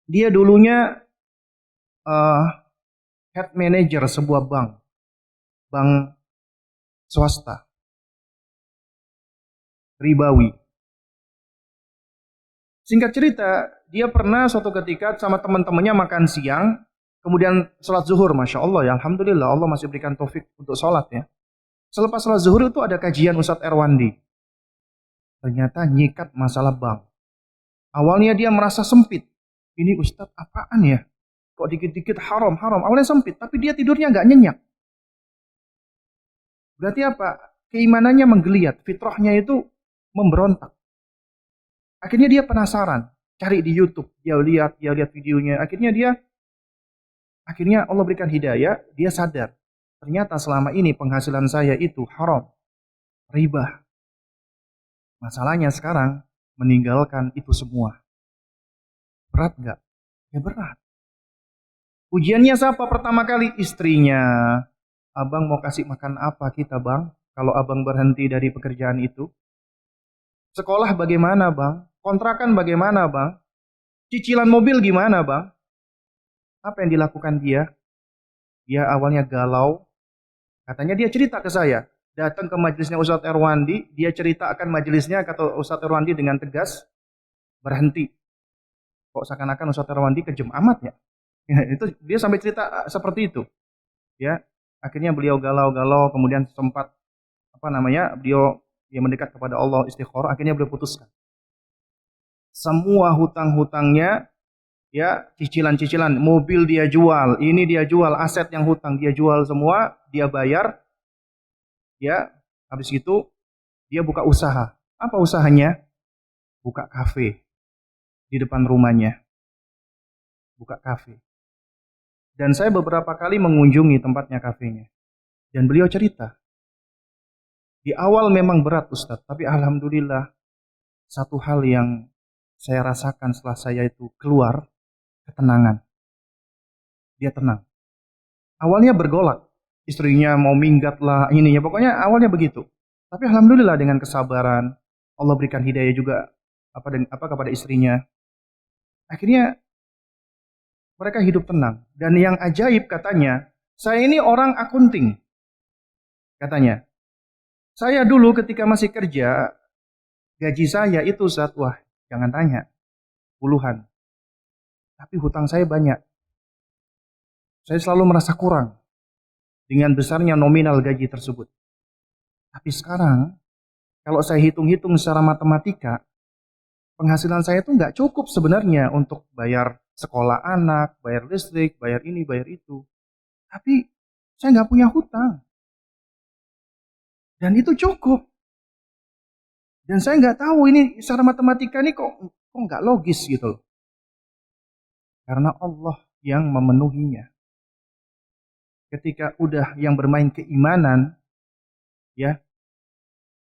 dia dulunya head manager sebuah bank swasta, ribawi. Singkat cerita, dia pernah suatu ketika sama teman-temannya makan siang, kemudian sholat zuhur, Masya Allah ya, Alhamdulillah Allah masih berikan taufik untuk sholat ya. Selepas sholat zuhur itu ada kajian Ustadz Erwandi. Ternyata nyikat masalah bank. Awalnya dia merasa sempit. Ini Ustadz apaan ya? Kok dikit-dikit haram. Awalnya sempit, tapi dia tidurnya nggak nyenyak. Berarti apa? Keimanannya menggeliat, fitrahnya itu memberontak. Akhirnya dia penasaran, cari di YouTube, dia lihat videonya. Akhirnya Allah berikan hidayah, dia sadar. Ternyata selama ini penghasilan saya itu haram, riba. Masalahnya sekarang meninggalkan itu semua. Berat nggak? Ya berat. Ujiannya siapa pertama kali? Istrinya. Abang mau kasih makan apa kita bang? Kalau abang berhenti dari pekerjaan itu. Sekolah bagaimana bang? Kontrakan bagaimana bang? Cicilan mobil gimana bang? Apa yang dilakukan dia? Dia awalnya galau. Katanya dia cerita ke saya. Datang ke majelisnya Ustadz Erwandi. Dia ceritakan majelisnya, kata Ustadz Erwandi dengan tegas. Berhenti. Kok seakan-akan Ustadz Erwandi kejam amat ya? Itu dia sampai cerita seperti itu. Ya, akhirnya beliau galau-galau. Kemudian sempat beliau mendekat kepada Allah, istikharah. Akhirnya beliau putuskan. Semua hutang-hutangnya, ya cicilan-cicilan, mobil dia jual, ini dia jual, aset yang hutang dia jual semua, dia bayar, ya habis itu dia buka usaha. Apa usahanya? Buka kafe di depan rumahnya, buka kafe. Dan saya beberapa kali mengunjungi tempatnya kafenya, dan beliau cerita, di awal memang berat Ustadz, tapi alhamdulillah satu hal yang saya rasakan setelah saya itu keluar, ketenangan. Dia tenang. Awalnya bergolak. Istrinya mau minggat lah, ininya. Pokoknya awalnya begitu. Tapi alhamdulillah dengan kesabaran, Allah berikan hidayah juga kepada istrinya. Akhirnya mereka hidup tenang. Dan yang ajaib katanya, saya ini orang akunting. Katanya, saya dulu ketika masih kerja, gaji saya itu wah jangan tanya, puluhan. Tapi hutang saya banyak. Saya selalu merasa kurang dengan besarnya nominal gaji tersebut. Tapi sekarang, kalau saya hitung-hitung secara matematika, penghasilan saya itu nggak cukup sebenarnya untuk bayar sekolah anak, bayar listrik, bayar ini, bayar itu. Tapi saya nggak punya hutang. Dan itu cukup. Dan saya nggak tahu ini secara matematika ini kok nggak logis gitu loh. Karena Allah yang memenuhinya. Ketika udah yang bermain keimanan, ya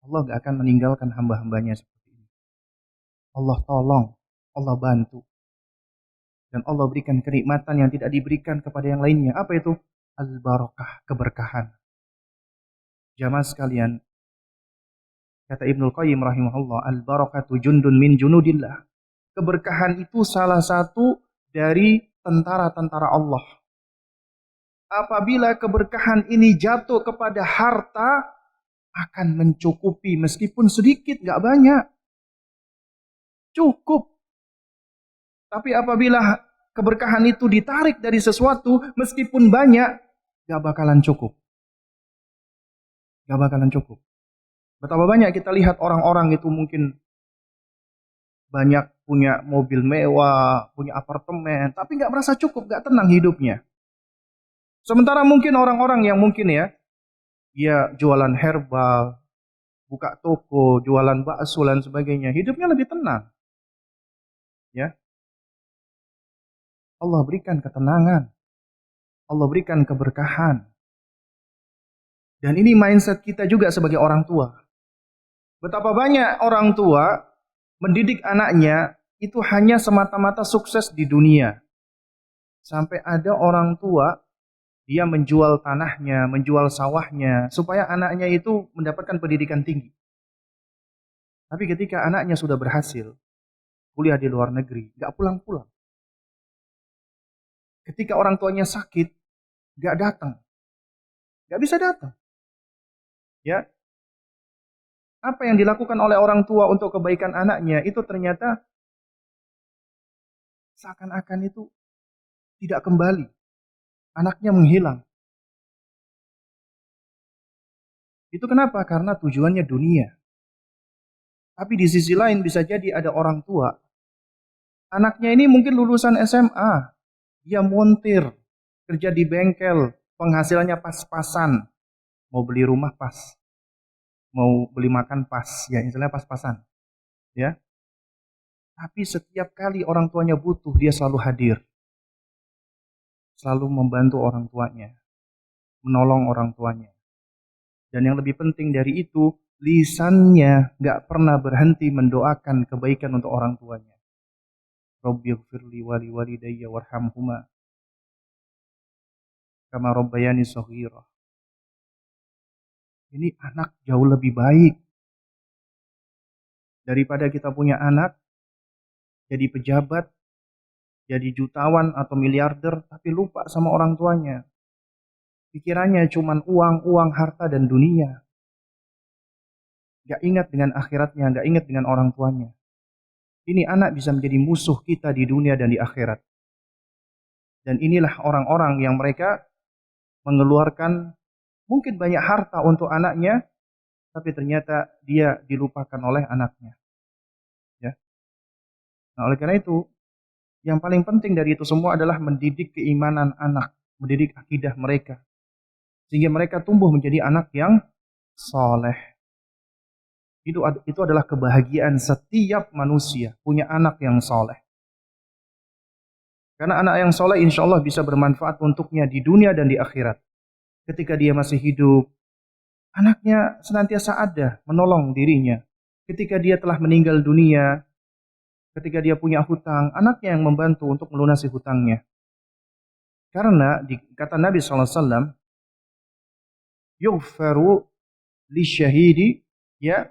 Allah gak akan meninggalkan hamba-hambanya seperti ini. Allah tolong, Allah bantu. Dan Allah berikan kenikmatan yang tidak diberikan kepada yang lainnya. Apa itu? Al-barakah, keberkahan. Jamaah sekalian, kata Ibnul Qayyim rahimahullah, al-barakatu jundun min junudillah. Keberkahan itu salah satu dari tentara-tentara Allah. Apabila keberkahan ini jatuh kepada harta, akan mencukupi meskipun sedikit, gak banyak. Cukup. Tapi apabila keberkahan itu ditarik dari sesuatu, meskipun banyak, gak bakalan cukup. Gak bakalan cukup. Betapa banyak kita lihat orang-orang itu mungkin banyak punya mobil mewah, punya apartemen, tapi gak merasa cukup, gak tenang hidupnya. Sementara mungkin orang-orang yang mungkin ya, dia jualan herbal, buka toko, jualan bakso dan sebagainya, hidupnya lebih tenang. Ya. Allah berikan ketenangan, Allah berikan keberkahan. Dan ini mindset kita juga sebagai orang tua. Betapa banyak orang tua mendidik anaknya itu hanya semata-mata sukses di dunia. Sampai ada orang tua, dia menjual tanahnya, menjual sawahnya, supaya anaknya itu mendapatkan pendidikan tinggi. Tapi ketika anaknya sudah berhasil, kuliah di luar negeri, gak pulang-pulang. Ketika orang tuanya sakit, gak datang. Gak bisa datang. Ya, apa yang dilakukan oleh orang tua untuk kebaikan anaknya, itu ternyata seakan-akan itu tidak kembali. Anaknya menghilang. Itu kenapa? Karena tujuannya dunia. Tapi di sisi lain bisa jadi ada orang tua. Anaknya ini mungkin lulusan SMA. Dia montir. Kerja di bengkel. Penghasilannya pas-pasan. Mau beli rumah pas. Mau beli makan pas. Ya istilahnya pas-pasan. Ya. Tapi setiap kali orang tuanya butuh, dia selalu hadir. Selalu membantu orang tuanya. Menolong orang tuanya. Dan yang lebih penting dari itu, lisannya gak pernah berhenti mendoakan kebaikan untuk orang tuanya. Rabbighfirli wali walidayya warhamhuma kama rabbayani shaghira. Ini anak jauh lebih baik daripada kita punya anak jadi pejabat, jadi jutawan atau miliarder tapi lupa sama orang tuanya. Pikirannya cuman uang, harta dan dunia. Gak ingat dengan akhiratnya, gak ingat dengan orang tuanya. Ini anak bisa menjadi musuh kita di dunia dan di akhirat. Dan inilah orang-orang yang mereka mengeluarkan mungkin banyak harta untuk anaknya, tapi ternyata dia dilupakan oleh anaknya. Ya. Nah, oleh karena itu, yang paling penting dari itu semua adalah mendidik keimanan anak, mendidik akidah mereka. Sehingga mereka tumbuh menjadi anak yang soleh. Itu adalah kebahagiaan setiap manusia, punya anak yang soleh. Karena anak yang soleh insya Allah bisa bermanfaat untuknya di dunia dan di akhirat. Ketika dia masih hidup, anaknya senantiasa ada, menolong dirinya. Ketika dia telah meninggal dunia, ketika dia punya hutang, anaknya yang membantu untuk melunasi hutangnya. Karena kata Nabi SAW, yughfaru lisyahidi, ya,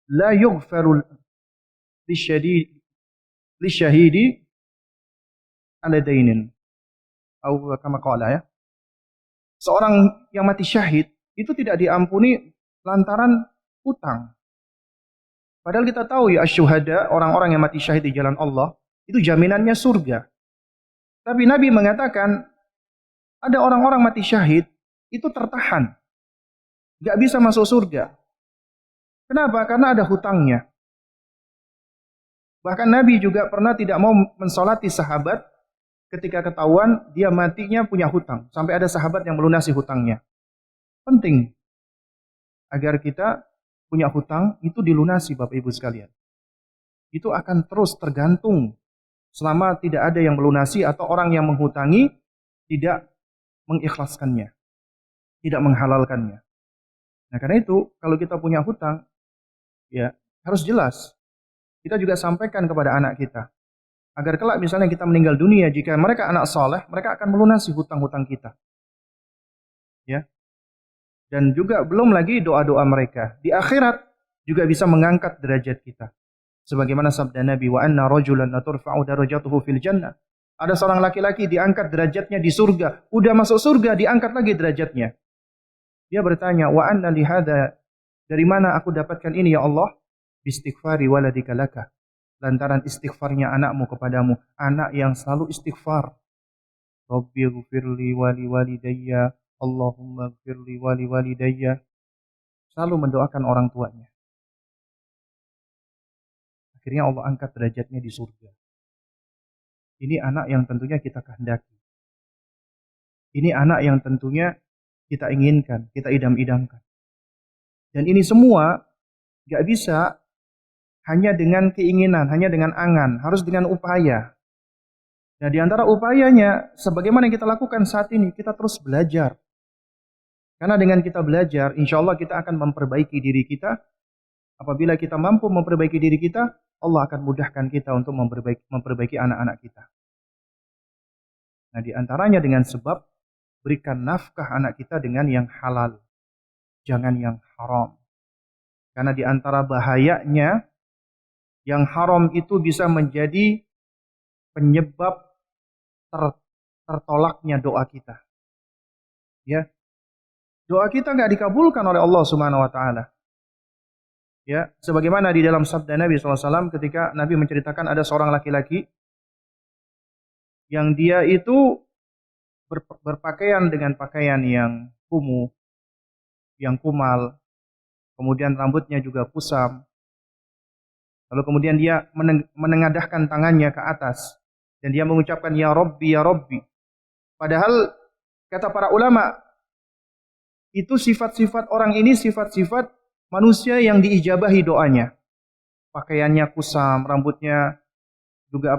la yughfaru lisyahidi ala dainin. Atau kama qala, ya. Seorang yang mati syahid itu tidak diampuni lantaran hutang. Padahal kita tahu ya asyuhada, orang-orang yang mati syahid di jalan Allah, itu jaminannya surga. Tapi Nabi mengatakan, ada orang-orang mati syahid, itu tertahan. Gak bisa masuk surga. Kenapa? Karena ada hutangnya. Bahkan Nabi juga pernah tidak mau mensolati sahabat, ketika ketahuan dia matinya punya hutang. Sampai ada sahabat yang melunasi hutangnya. Penting agar kita punya hutang itu dilunasi Bapak Ibu sekalian. Itu akan terus tergantung selama tidak ada yang melunasi atau orang yang menghutangi tidak mengikhlaskannya, tidak menghalalkannya. Nah, karena itu kalau kita punya hutang, ya harus jelas. Kita juga sampaikan kepada anak kita agar kelak misalnya kita meninggal dunia, jika mereka anak soleh, mereka akan melunasi hutang-hutang kita. Ya. Dan juga belum lagi doa-doa mereka. Di akhirat juga bisa mengangkat derajat kita. Sebagaimana sabda Nabi, wa anna rajulan la turfa'u darajatuhu fil jannah. Ada seorang laki-laki diangkat derajatnya di surga. Udah masuk surga, diangkat lagi derajatnya. Dia bertanya, wa anna lihada, dari mana aku dapatkan ini ya Allah? Bistighfari waladika laka. Lantaran istighfarnya anakmu kepadamu. Anak yang selalu istighfar. Rabbighfirli wali walidayya. Allahumma gfirli wali walidayya. Selalu mendoakan orang tuanya. Akhirnya Allah angkat derajatnya di surga. Ini anak yang tentunya kita kehendaki. Ini anak yang tentunya kita inginkan, kita idam-idamkan. Dan ini semua gak bisa hanya dengan keinginan, hanya dengan angan, harus dengan upaya. Nah, di antara upayanya, sebagaimana yang kita lakukan saat ini, kita terus belajar. Karena dengan kita belajar, insya Allah kita akan memperbaiki diri kita. Apabila kita mampu memperbaiki diri kita, Allah akan mudahkan kita untuk memperbaiki anak-anak kita. Nah, di antaranya dengan sebab berikan nafkah anak kita dengan yang halal, jangan yang haram. Karena di antara bahayanya, yang haram itu bisa menjadi penyebab tertolaknya doa kita. Ya, doa kita nggak dikabulkan oleh Allah Subhanahu Wa Taala. Ya, sebagaimana di dalam sabda Nabi SAW ketika Nabi menceritakan ada seorang laki-laki yang dia itu berpakaian dengan pakaian yang kumuh, yang kumal, kemudian rambutnya juga kusam. Lalu kemudian dia menengadahkan tangannya ke atas dan dia mengucapkan ya Rabbi ya Rabbi. Padahal kata para ulama itu sifat-sifat orang ini sifat-sifat manusia yang diijabahi doanya. Pakaiannya kusam, rambutnya juga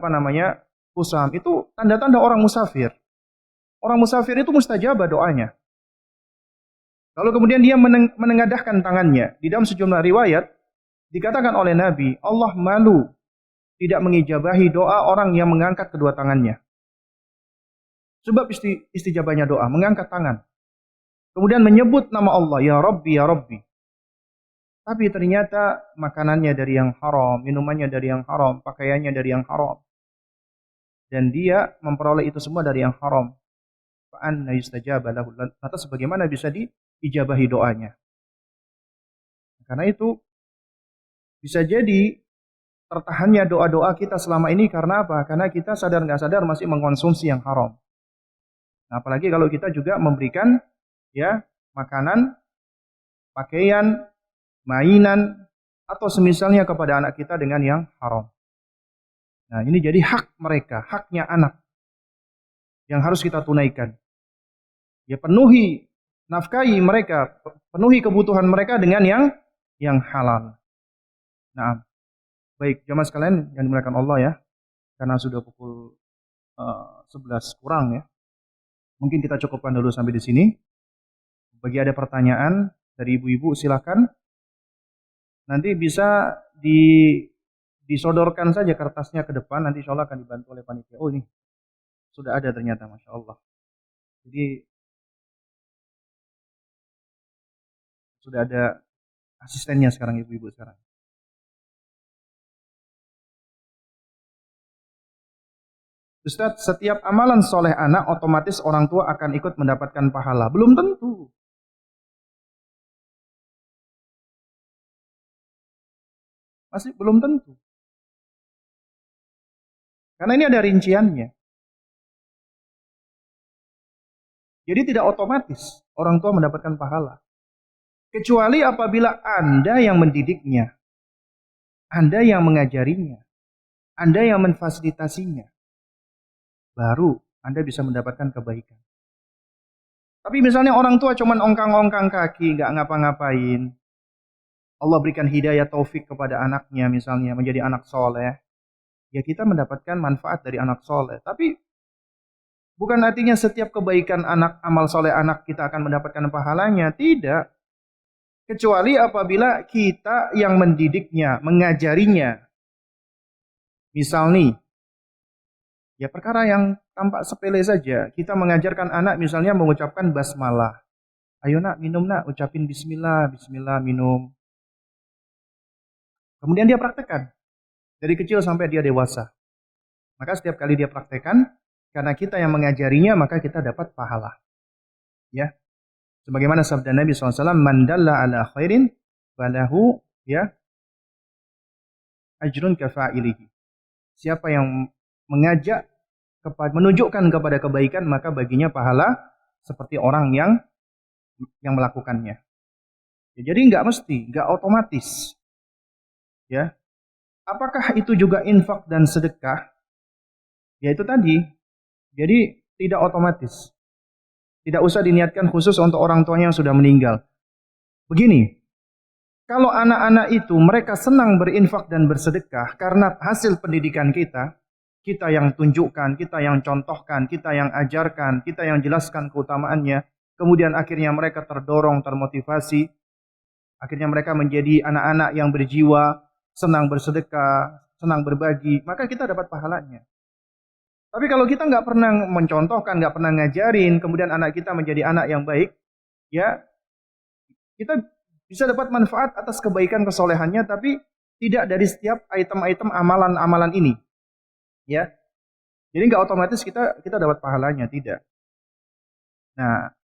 kusam. Itu tanda-tanda orang musafir. Orang musafir itu mustajabah doanya. Lalu kemudian dia menengadahkan tangannya. Di dalam sejumlah riwayat dikatakan oleh Nabi, Allah malu tidak mengijabahi doa orang yang mengangkat kedua tangannya. Sebab istijabahnya doa, mengangkat tangan. Kemudian menyebut nama Allah, ya Rabbi, ya Rabbi. Tapi ternyata makanannya dari yang haram, minumannya dari yang haram, pakaiannya dari yang haram. Dan dia memperoleh itu semua dari yang haram. Fa'anna yustajaba lahu. Lantas bagaimana bisa diijabahi doanya? Karena itu bisa jadi tertahannya doa-doa kita selama ini karena apa? Karena kita sadar nggak sadar masih mengkonsumsi yang haram. Nah, apalagi kalau kita juga memberikan ya makanan, pakaian, mainan atau semisalnya kepada anak kita dengan yang haram. Nah, ini jadi hak mereka, haknya anak yang harus kita tunaikan. Ya penuhi, nafkahi mereka, penuhi kebutuhan mereka dengan yang halal. Nah, baik jamaah sekalian yang dimuliakan Allah ya, karena sudah pukul 11 kurang ya. Mungkin kita cukupkan dulu sampai di sini. Bagi ada pertanyaan dari ibu-ibu silakan. Nanti bisa disodorkan saja kertasnya ke depan, nanti insya Allah akan dibantu oleh panitia. Oh ini sudah ada ternyata, Masya Allah. Jadi sudah ada asistennya sekarang ibu-ibu sekarang. Ustadz, setiap amalan soleh anak otomatis orang tua akan ikut mendapatkan pahala. Belum tentu. Masih belum tentu. Karena ini ada rinciannya. Jadi tidak otomatis orang tua mendapatkan pahala. Kecuali apabila Anda yang mendidiknya, Anda yang mengajarinya, Anda yang memfasilitasinya. Baru Anda bisa mendapatkan kebaikan. Tapi misalnya orang tua cuma ongkang-ongkang kaki, nggak ngapa-ngapain. Allah berikan hidayah taufik kepada anaknya misalnya menjadi anak soleh. Ya kita mendapatkan manfaat dari anak soleh. Tapi bukan artinya setiap kebaikan anak, amal soleh anak kita akan mendapatkan pahalanya. Tidak. Kecuali apabila kita yang mendidiknya, mengajarinya. Misal nih, ya perkara yang tampak sepele saja. Kita mengajarkan anak misalnya mengucapkan basmalah. Ayo nak, minum nak, ucapin bismillah, bismillah, minum. Kemudian dia praktekkan. Dari kecil sampai dia dewasa. Maka setiap kali dia praktekkan, karena kita yang mengajarinya, maka kita dapat pahala. Ya. Sebagaimana sabda Nabi SAW, Man dalla ala khairin, falahu ya, ajrun kafa'ilihi. Siapa yang mengajak, menunjukkan kepada kebaikan, maka baginya pahala seperti orang yang melakukannya. Ya, jadi nggak mesti, nggak otomatis. Ya. Apakah itu juga infak dan sedekah? Ya itu tadi. Jadi tidak otomatis. Tidak usah diniatkan khusus untuk orang tuanya yang sudah meninggal. Begini, Kalau anak-anak itu mereka senang berinfak dan bersedekah karena hasil pendidikan kita, kita yang tunjukkan, kita yang contohkan, kita yang ajarkan, kita yang jelaskan keutamaannya, kemudian akhirnya mereka terdorong, termotivasi, akhirnya mereka menjadi anak-anak yang berjiwa, senang bersedekah, senang berbagi, maka kita dapat pahalanya. Tapi kalau kita nggak pernah mencontohkan, nggak pernah ngajarin, kemudian anak kita menjadi anak yang baik, ya kita bisa dapat manfaat atas kebaikan kesolehannya, tapi tidak dari setiap item-item amalan-amalan ini, ya. Jadi nggak otomatis kita dapat pahalanya, tidak. Nah,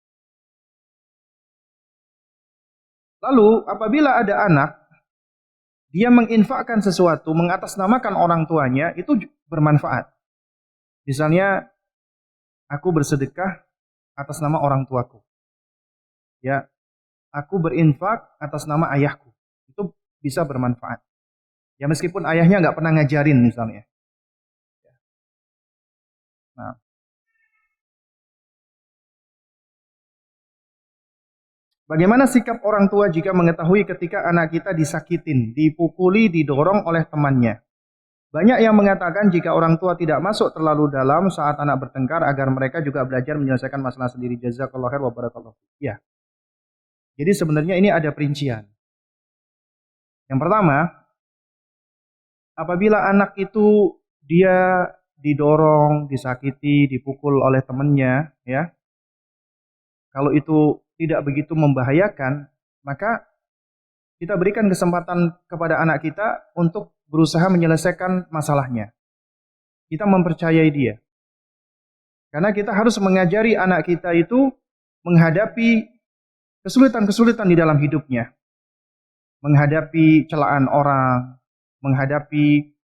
lalu apabila ada anak, dia menginfakkan sesuatu, mengatasnamakan orang tuanya, itu bermanfaat. Misalnya, aku bersedekah atas nama orang tuaku. Ya, aku berinfak atas nama ayahku. Itu bisa bermanfaat. Ya meskipun ayahnya nggak pernah ngajarin misalnya. Nah, bagaimana sikap orang tua jika mengetahui ketika anak kita disakitin, dipukuli, didorong oleh temannya? Banyak yang mengatakan jika orang tua tidak masuk terlalu dalam saat anak bertengkar agar mereka juga belajar menyelesaikan masalah sendiri. Jazakallahu khair wa barakallahu. Ya. Jadi sebenarnya ini ada perincian. Yang pertama, apabila anak itu dia didorong, disakiti, dipukul oleh temannya, ya. Kalau itu tidak begitu membahayakan, maka kita berikan kesempatan kepada anak kita untuk berusaha menyelesaikan masalahnya. Kita mempercayai dia. Karena kita harus mengajari anak kita itu menghadapi kesulitan-kesulitan di dalam hidupnya. Menghadapi celaan orang, menghadapi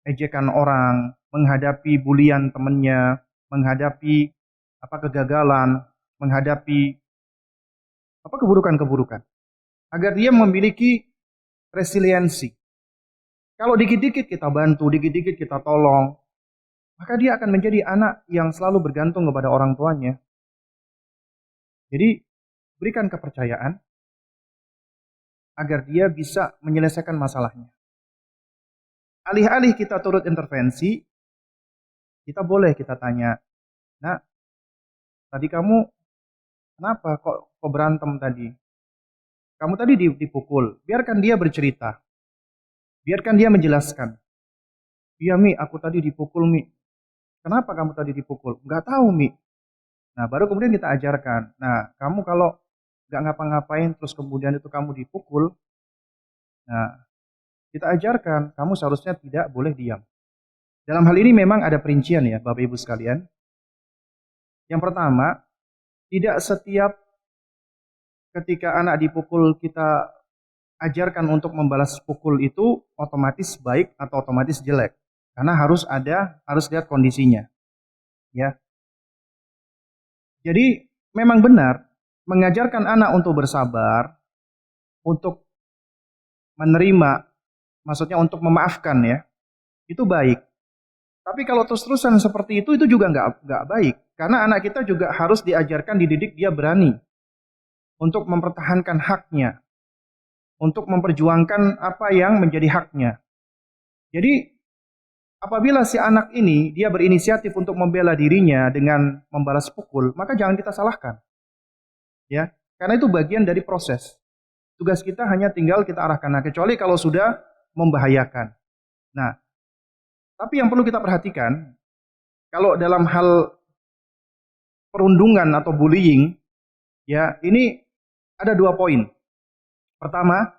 ejekan orang, menghadapi bulian temannya, menghadapi kegagalan, menghadapi keburukan-keburukan. Agar dia memiliki resiliensi. Kalau dikit-dikit kita bantu, dikit-dikit kita tolong, maka dia akan menjadi anak yang selalu bergantung kepada orang tuanya. Jadi, berikan kepercayaan agar dia bisa menyelesaikan masalahnya. Alih-alih kita turut intervensi, kita boleh kita tanya, "Nak, tadi kamu kenapa kok berantem tadi? Kamu tadi dipukul." Biarkan dia bercerita. Biarkan dia menjelaskan. "Iya, Mi, aku tadi dipukul, Mi." "Kenapa kamu tadi dipukul?" "Nggak tahu, Mi." Nah, baru kemudian kita ajarkan. Nah, kamu kalau nggak ngapa-ngapain terus kemudian itu kamu dipukul, nah, kita ajarkan, kamu seharusnya tidak boleh diam. Dalam hal ini memang ada perincian ya, Bapak Ibu sekalian. Yang pertama, tidak setiap ketika anak dipukul kita ajarkan untuk membalas pukul itu otomatis baik atau otomatis jelek. Karena harus lihat kondisinya. Ya. Jadi memang benar mengajarkan anak untuk bersabar, untuk menerima, maksudnya untuk memaafkan ya, itu baik. Tapi kalau terus-terusan seperti itu juga nggak baik. Karena anak kita juga harus diajarkan, dididik dia berani untuk mempertahankan haknya, untuk memperjuangkan apa yang menjadi haknya. Jadi apabila si anak ini dia berinisiatif untuk membela dirinya dengan membalas pukul, maka jangan kita salahkan. Ya, karena itu bagian dari proses. Tugas kita hanya tinggal kita arahkan. Nah, kecuali kalau sudah membahayakan. Nah, tapi yang perlu kita perhatikan, kalau dalam hal perundungan atau bullying, ya ini ada 2 poin. Pertama,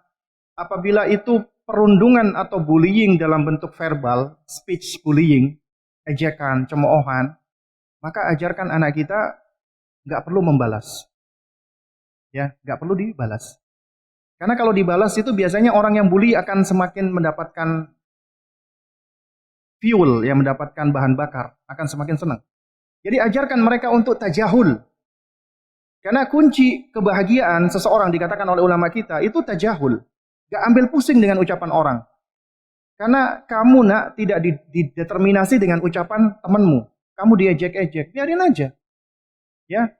apabila itu perundungan atau bullying dalam bentuk verbal, speech bullying, ejekan, cemoohan, maka ajarkan anak kita nggak perlu membalas. Ya, nggak perlu dibalas. Karena kalau dibalas itu biasanya orang yang bully akan semakin mendapatkan fuel, yang mendapatkan bahan bakar, akan semakin senang. Jadi ajarkan mereka untuk tajahul. Karena kunci kebahagiaan seseorang dikatakan oleh ulama kita itu tajahul. Gak ambil pusing dengan ucapan orang. Karena kamu nak tidak dideterminasi dengan ucapan temanmu. Kamu diejek-ejek, biarin aja. Ya.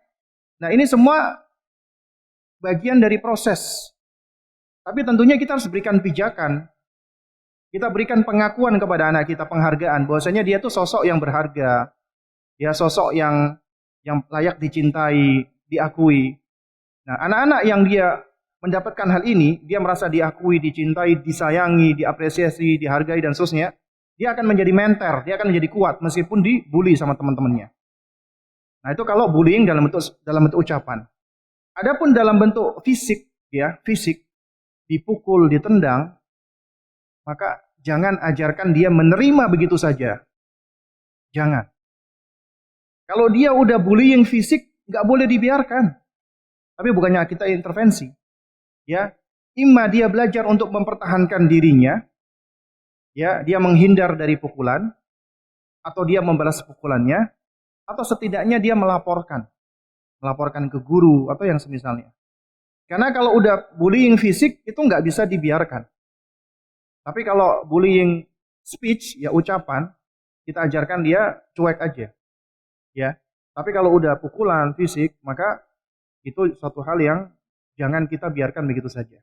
Nah, ini semua bagian dari proses. Tapi tentunya kita harus berikan pijakan. Kita berikan pengakuan kepada anak kita, penghargaan bahwasanya dia tuh sosok yang berharga, ya sosok yang layak dicintai, diakui. Nah, anak-anak yang dia mendapatkan hal ini, dia merasa diakui, dicintai, disayangi, diapresiasi, dihargai dan seterusnya, dia akan menjadi mentor, dia akan menjadi kuat meskipun dibully sama teman-temannya. Nah, itu kalau bullying dalam bentuk ucapan. Adapun dalam bentuk fisik, ya, fisik, dipukul, ditendang, maka jangan ajarkan dia menerima begitu saja. Jangan. Kalau dia udah bullying fisik, nggak boleh dibiarkan. Tapi bukannya kita intervensi. Ya, imma dia belajar untuk mempertahankan dirinya, ya, dia menghindar dari pukulan, atau dia membalas pukulannya, atau setidaknya dia melaporkan ke guru atau yang semisalnya. Karena kalau udah bullying fisik itu nggak bisa dibiarkan. Tapi kalau bullying speech, ya ucapan, kita ajarkan dia cuek aja, ya. Tapi kalau udah pukulan fisik, maka itu suatu hal yang jangan kita biarkan begitu saja.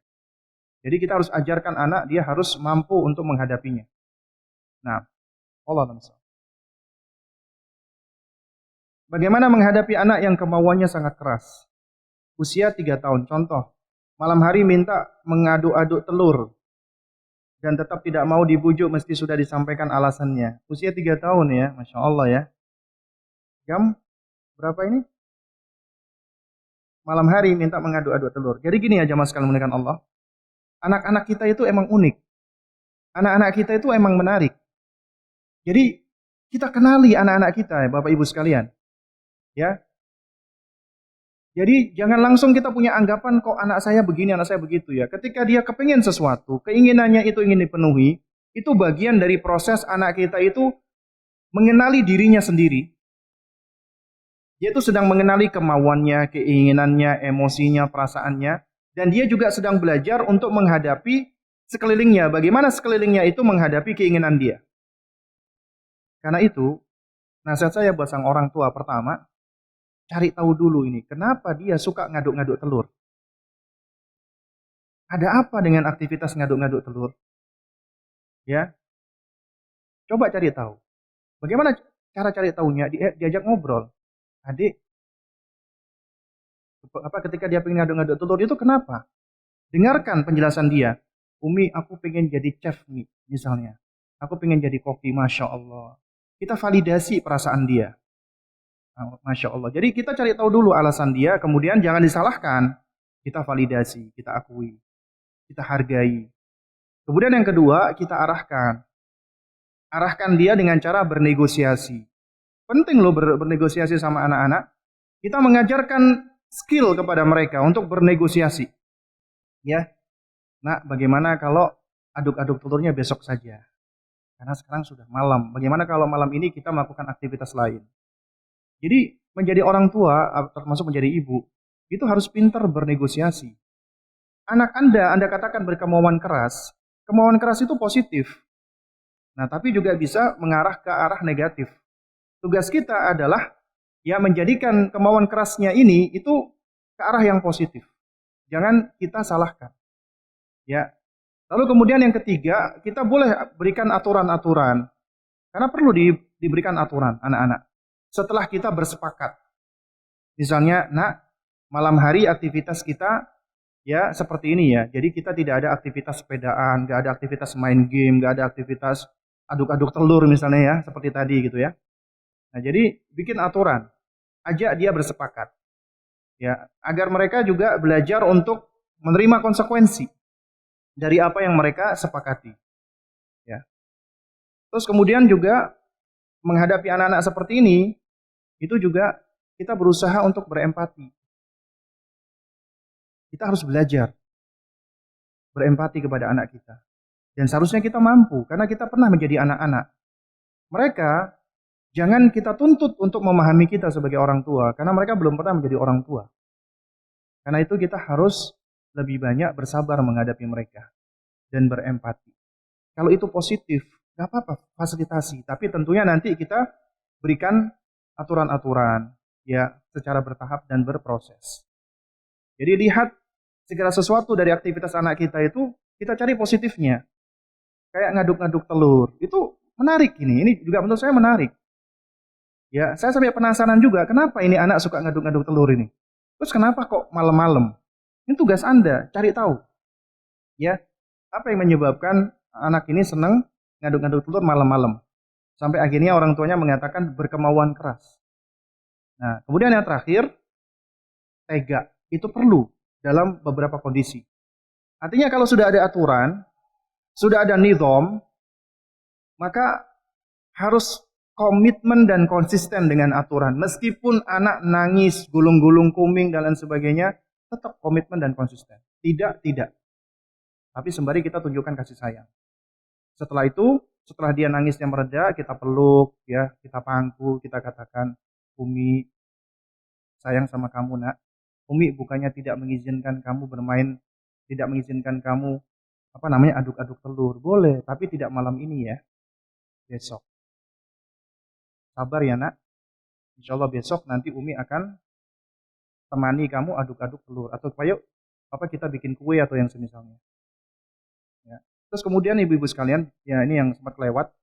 Jadi kita harus ajarkan anak, dia harus mampu untuk menghadapinya. Nah, Allah SWT. Bagaimana menghadapi anak yang kemauannya sangat keras? Usia 3 tahun, contoh. Malam hari minta mengaduk-aduk telur. Dan tetap tidak mau dibujuk meski sudah disampaikan alasannya. Usia 3 tahun ya, Masya Allah ya. Jam berapa ini? Malam hari minta mengaduk-aduk telur. Jadi gini ya jamaah sekalian memuliakan Allah. Anak-anak kita itu emang unik. Anak-anak kita itu emang menarik. Jadi kita kenali anak-anak kita ya Bapak Ibu sekalian. Ya. Jadi jangan langsung kita punya anggapan kok anak saya begini, anak saya begitu ya. Ketika dia kepingin sesuatu, keinginannya itu ingin dipenuhi, itu bagian dari proses anak kita itu mengenali dirinya sendiri. Dia itu sedang mengenali kemauannya, keinginannya, emosinya, perasaannya. Dan dia juga sedang belajar untuk menghadapi sekelilingnya. Bagaimana sekelilingnya itu menghadapi keinginan dia. Karena itu, nasihat saya buat sang orang tua pertama, cari tahu dulu ini, kenapa dia suka ngaduk-ngaduk telur. Ada apa dengan aktivitas ngaduk-ngaduk telur? Ya, coba cari tahu. Bagaimana cara cari tahunya? Diajak ngobrol. Adik, ketika dia pengen ngaduk-ngaduk telur itu kenapa? Dengarkan penjelasan dia. Umi, aku pengen jadi chef nih, misalnya. Aku pengen jadi koki, Masya Allah. Kita validasi perasaan dia. Masya Allah. Jadi kita cari tahu dulu alasan dia, kemudian jangan disalahkan. Kita validasi, kita akui, kita hargai. Kemudian yang kedua, kita arahkan. Arahkan dia dengan cara bernegosiasi. Penting loh bernegosiasi sama anak-anak. Kita mengajarkan skill kepada mereka untuk bernegosiasi. Ya, nah bagaimana kalau aduk-aduk telurnya besok saja? Karena sekarang sudah malam. Bagaimana kalau malam ini kita melakukan aktivitas lain? Jadi menjadi orang tua, termasuk menjadi ibu, itu harus pintar bernegosiasi. Anak Anda katakan berkemauan keras. Kemauan keras itu positif. Nah, tapi juga bisa mengarah ke arah negatif. Tugas kita adalah ya menjadikan kemauan kerasnya ini itu ke arah yang positif. Jangan kita salahkan. Ya. Lalu kemudian yang ketiga, kita boleh berikan aturan-aturan. Karena perlu diberikan aturan anak-anak. Setelah kita bersepakat. Misalnya, nak, malam hari aktivitas kita ya seperti ini ya. Jadi kita tidak ada aktivitas sepedaan, nggak ada aktivitas main game, nggak ada aktivitas aduk-aduk telur misalnya ya, seperti tadi gitu ya. Nah, jadi bikin aturan, ajak dia bersepakat. Ya, agar mereka juga belajar untuk menerima konsekuensi dari apa yang mereka sepakati. Ya. Terus kemudian juga menghadapi anak-anak seperti ini, itu juga kita berusaha untuk berempati. Kita harus belajar berempati kepada anak kita. Dan seharusnya kita mampu, karena kita pernah menjadi anak-anak. Mereka, jangan kita tuntut untuk memahami kita sebagai orang tua, karena mereka belum pernah menjadi orang tua. Karena itu kita harus lebih banyak bersabar menghadapi mereka. Dan berempati. Kalau itu positif, gak apa-apa, fasilitasi. Tapi tentunya nanti kita berikan aturan-aturan, ya, secara bertahap dan berproses. Jadi lihat Segala sesuatu dari aktivitas anak kita itu kita cari positifnya. Kayak ngaduk-ngaduk telur. Itu menarik ini. Ini juga menurut saya menarik. Ya, saya sampai penasaran juga kenapa ini anak suka ngaduk-ngaduk telur ini. Terus kenapa kok malam-malam? Ini tugas Anda, cari tahu. Ya, apa yang menyebabkan anak ini senang ngaduk-ngaduk telur malam-malam? Sampai akhirnya orang tuanya mengatakan berkemauan keras. Nah, kemudian yang terakhir, tega. Itu perlu dalam beberapa kondisi. Artinya kalau sudah ada aturan, sudah ada nizam, maka harus komitmen dan konsisten dengan aturan. Meskipun anak nangis, gulung-gulung kuming dan lain sebagainya, tetap komitmen dan konsisten. Tidak, tidak. Tapi sembari kita tunjukkan kasih sayang. Setelah itu, setelah dia nangisnya mereda, kita peluk, ya, kita pangku, kita katakan, Umi, sayang sama kamu nak. Umi bukannya tidak mengizinkan kamu bermain, tidak mengizinkan kamu aduk-aduk telur. Boleh, tapi tidak malam ini ya. Besok. Sabar ya nak. Insya Allah besok nanti Umi akan temani kamu aduk-aduk telur. Atau ayo kita bikin kue atau yang semisalnya. Ya. Terus kemudian ibu-ibu sekalian, ya ini yang sempat lewat.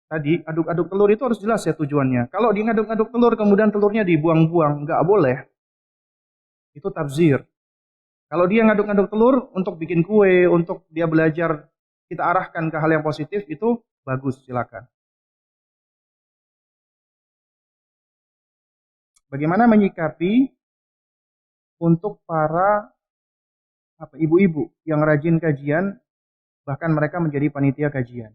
Tadi aduk-aduk telur itu harus jelas ya tujuannya. Kalau dia ngaduk-aduk telur kemudian telurnya dibuang-buang, nggak boleh. Itu tabzir. Kalau dia ngaduk-ngaduk telur untuk bikin kue, untuk dia belajar, kita arahkan ke hal yang positif, itu bagus, silakan. Bagaimana menyikapi untuk para ibu-ibu yang rajin kajian, bahkan mereka menjadi panitia kajian.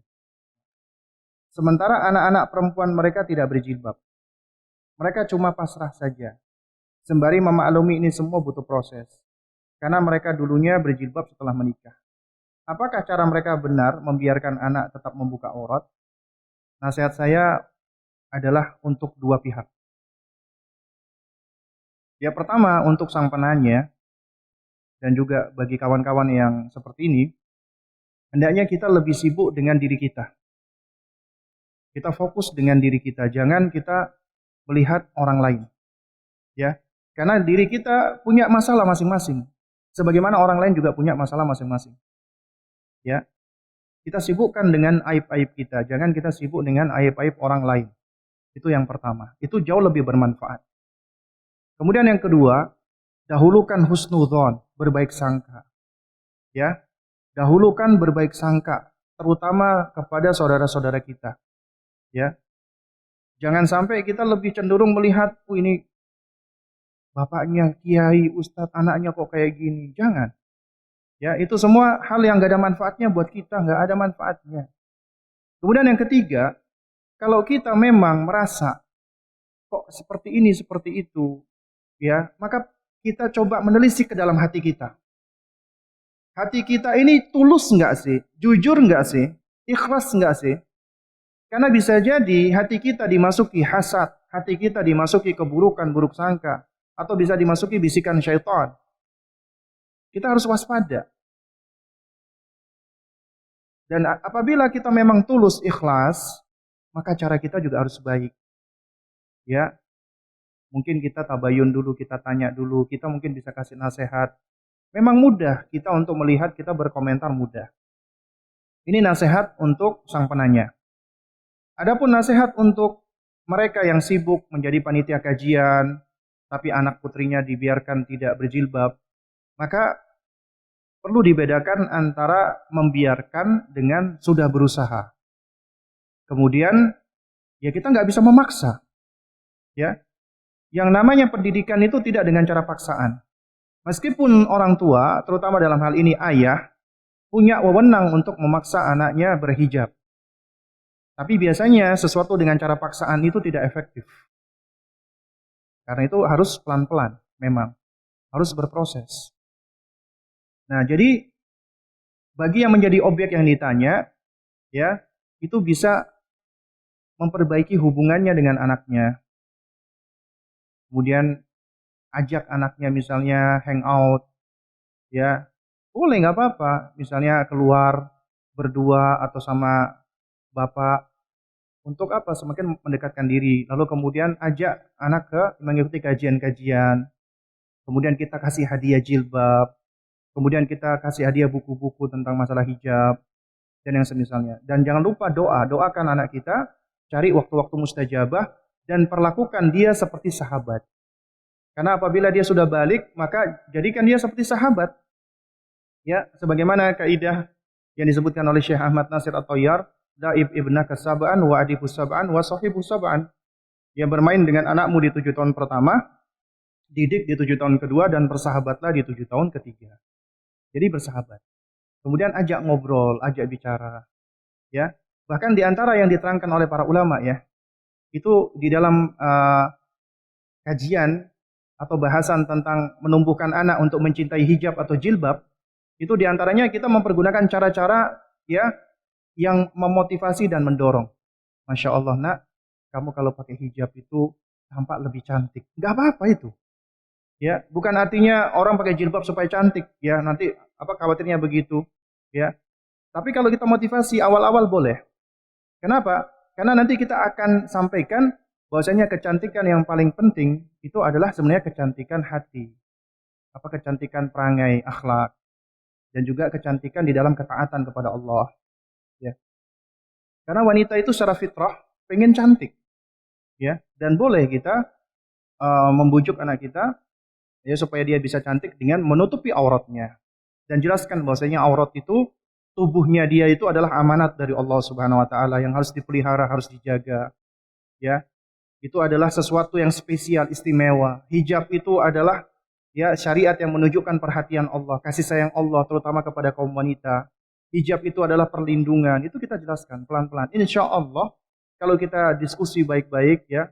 Sementara anak-anak perempuan mereka tidak berjilbab. Mereka cuma pasrah saja. Sembari memaklumi ini semua butuh proses. Karena mereka dulunya berjilbab setelah menikah. Apakah cara mereka benar membiarkan anak tetap membuka aurat? Nasihat saya adalah untuk dua pihak. Ya pertama untuk sang penanya dan juga bagi kawan-kawan yang seperti ini, hendaknya kita lebih sibuk dengan diri kita. Kita fokus dengan diri kita, jangan kita melihat orang lain. Ya, karena diri kita punya masalah masing-masing. Sebagaimana orang lain juga punya masalah masing-masing. Ya. Kita sibukkan dengan aib-aib kita, jangan kita sibuk dengan aib-aib orang lain. Itu yang pertama. Itu jauh lebih bermanfaat. Kemudian yang kedua, dahulukan husnudzon, berbaik sangka. Ya. Dahulukan berbaik sangka, terutama kepada saudara-saudara kita. Ya. Jangan sampai kita lebih cenderung melihat, ini bapaknya, kiai, ustadz, anaknya kok kayak gini. Jangan. Ya, itu semua hal yang gak ada manfaatnya buat kita, gak ada manfaatnya. Kemudian yang ketiga, kalau kita memang merasa kok seperti ini, seperti itu, ya, maka kita coba menelisik ke dalam hati kita. Hati kita ini tulus nggak sih? Jujur nggak sih? Ikhlas nggak sih? Karena bisa jadi hati kita dimasuki hasad, hati kita dimasuki keburukan, buruk sangka, atau bisa dimasuki bisikan syaitan. Kita harus waspada. Dan apabila kita memang tulus, ikhlas, maka cara kita juga harus baik. Ya, mungkin kita tabayun dulu, kita tanya dulu, kita mungkin bisa kasih nasihat. Memang mudah kita untuk melihat, kita berkomentar mudah. Ini nasihat untuk sang penanya. Adapun nasihat untuk mereka yang sibuk menjadi panitia kajian, tapi anak putrinya dibiarkan tidak berjilbab, maka perlu dibedakan antara membiarkan dengan sudah berusaha. Kemudian, ya kita nggak bisa memaksa. Ya, yang namanya pendidikan itu tidak dengan cara paksaan. Meskipun orang tua, terutama dalam hal ini ayah, punya wewenang untuk memaksa anaknya berhijab. Tapi biasanya sesuatu dengan cara paksaan itu tidak efektif. Karena itu harus pelan-pelan, memang. Harus berproses. Nah, jadi bagi yang menjadi objek yang ditanya, ya, itu bisa memperbaiki hubungannya dengan anaknya. Kemudian ajak anaknya misalnya hangout, ya, boleh nggak apa-apa. Misalnya keluar berdua atau sama bapak. Untuk apa? Semakin mendekatkan diri. Lalu kemudian ajak anak ke mengikuti kajian-kajian. Kemudian kita kasih hadiah jilbab. Kemudian kita kasih hadiah buku-buku tentang masalah hijab dan yang semisalnya. Dan jangan lupa doa, doakan anak kita, cari waktu-waktu mustajabah dan perlakukan dia seperti sahabat. Karena apabila dia sudah balik, maka jadikan dia seperti sahabat. Ya, sebagaimana kaidah yang disebutkan oleh Syekh Ahmad Nasir At-Tayyar, Da'ib ibnaka sab'an wa adibu sab'an wa sahibu sab'an. Yang bermain dengan anakmu di 7 tahun pertama, didik di 7 tahun kedua, dan bersahabatlah di 7 tahun ketiga. Jadi bersahabat. Kemudian ajak ngobrol, ajak bicara. Ya, bahkan di antara yang diterangkan oleh para ulama ya, itu di dalam kajian atau bahasan tentang menumbuhkan anak untuk mencintai hijab atau jilbab, itu di antaranya kita mempergunakan cara-cara ya yang memotivasi dan mendorong. Masya Allah nak, kamu kalau pakai hijab itu tampak lebih cantik. Gak apa-apa itu. Ya, bukan artinya orang pakai jilbab supaya cantik. Ya, nanti apa khawatirnya begitu. Ya, tapi kalau kita motivasi awal-awal boleh. Kenapa? Karena nanti kita akan sampaikan bahwasanya kecantikan yang paling penting itu adalah sebenarnya kecantikan hati. Apa kecantikan perangai, akhlak, dan juga kecantikan di dalam ketaatan kepada Allah. Ya. Karena wanita itu secara fitrah pengen cantik, ya, dan boleh kita membujuk anak kita ya supaya dia bisa cantik dengan menutupi auratnya dan jelaskan bahwasanya aurat itu tubuhnya dia itu adalah amanat dari Allah Subhanahu wa taala yang harus dipelihara, harus dijaga, ya. Itu adalah sesuatu yang spesial, istimewa. Hijab itu adalah ya syariat yang menunjukkan perhatian Allah, kasih sayang Allah terutama kepada kaum wanita. Hijab itu adalah perlindungan. Itu kita jelaskan pelan-pelan. Insya Allah kalau kita diskusi baik-baik ya,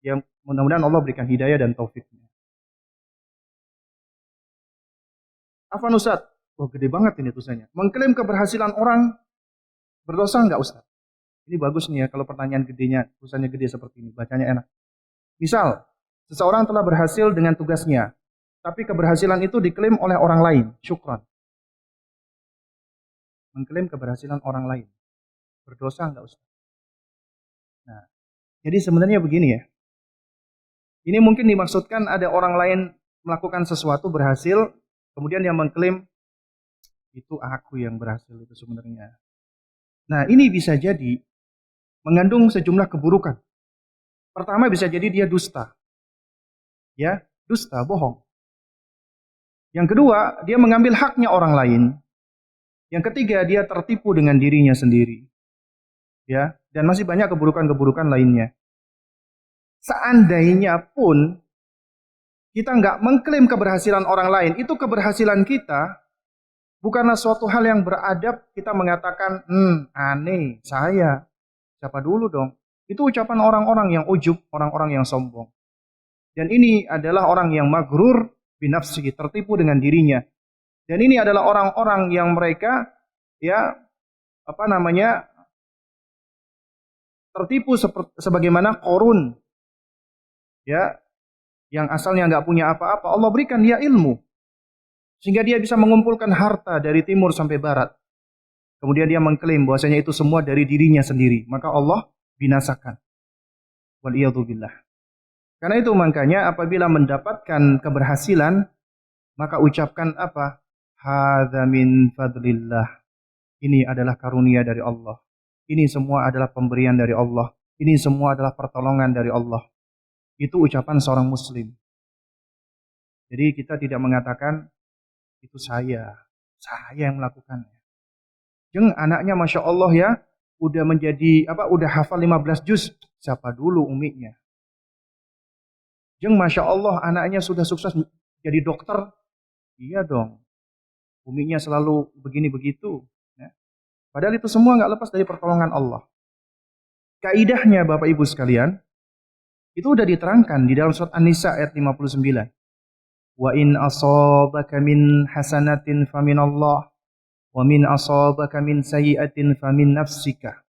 yang mudah-mudahan Allah berikan hidayah dan taufiknya. Afwan Ustaz, wah gede banget ini tulisannya. Mengklaim keberhasilan orang berdosa enggak Ustaz? Ini bagus nih ya kalau pertanyaan gedenya, tulisannya gede seperti ini, bacanya enak. Misal, seseorang telah berhasil dengan tugasnya, tapi keberhasilan itu diklaim oleh orang lain. Syukran. Mengklaim keberhasilan orang lain. Berdosa enggak Ustaz? Nah, jadi sebenarnya begini ya. Ini mungkin dimaksudkan ada orang lain melakukan sesuatu berhasil, kemudian yang mengklaim itu aku yang berhasil itu sebenarnya. Nah, ini bisa jadi mengandung sejumlah keburukan. Pertama bisa jadi dia dusta. Ya, dusta, bohong. Yang kedua, dia mengambil haknya orang lain. Yang ketiga, dia tertipu dengan dirinya sendiri. Ya, dan masih banyak keburukan-keburukan lainnya. Seandainya pun kita nggak mengklaim keberhasilan orang lain, itu keberhasilan kita, bukanlah suatu hal yang beradab kita mengatakan, aneh, saya. Siapa dulu dong? Itu ucapan orang-orang yang ujub, orang-orang yang sombong. Dan ini adalah orang yang maghrur binafsihi, tertipu dengan dirinya. Dan ini adalah orang-orang yang mereka ya apa namanya tertipu sebagaimana Qarun ya yang asalnya nggak punya apa-apa, Allah berikan dia ilmu sehingga dia bisa mengumpulkan harta dari timur sampai barat. Kemudian dia mengklaim bahwasanya itu semua dari dirinya sendiri, maka Allah binasakan. Waliyadzubillah. Karena itu makanya apabila mendapatkan keberhasilan, maka ucapkan apa? Hadza min fadlillah. Ini adalah karunia dari Allah. Ini semua adalah pemberian dari Allah. Ini semua adalah pertolongan dari Allah. Itu ucapan seorang muslim. Jadi kita tidak mengatakan itu saya yang melakukannya. Jeng anaknya Masya Allah ya, udah menjadi udah hafal 15 juz. Siapa dulu umiknya? Jeng Masya Allah anaknya sudah sukses jadi dokter. Iya dong. Umiknya selalu begini begitu. Ya. Padahal itu semua nggak lepas dari pertolongan Allah. Kaidahnya Bapak Ibu sekalian, itu udah diterangkan di dalam surat An-Nisa ayat 59. Wa in asabaka min hasanatin faminallah wa min asabaka min sayyi'atin famin nafsika.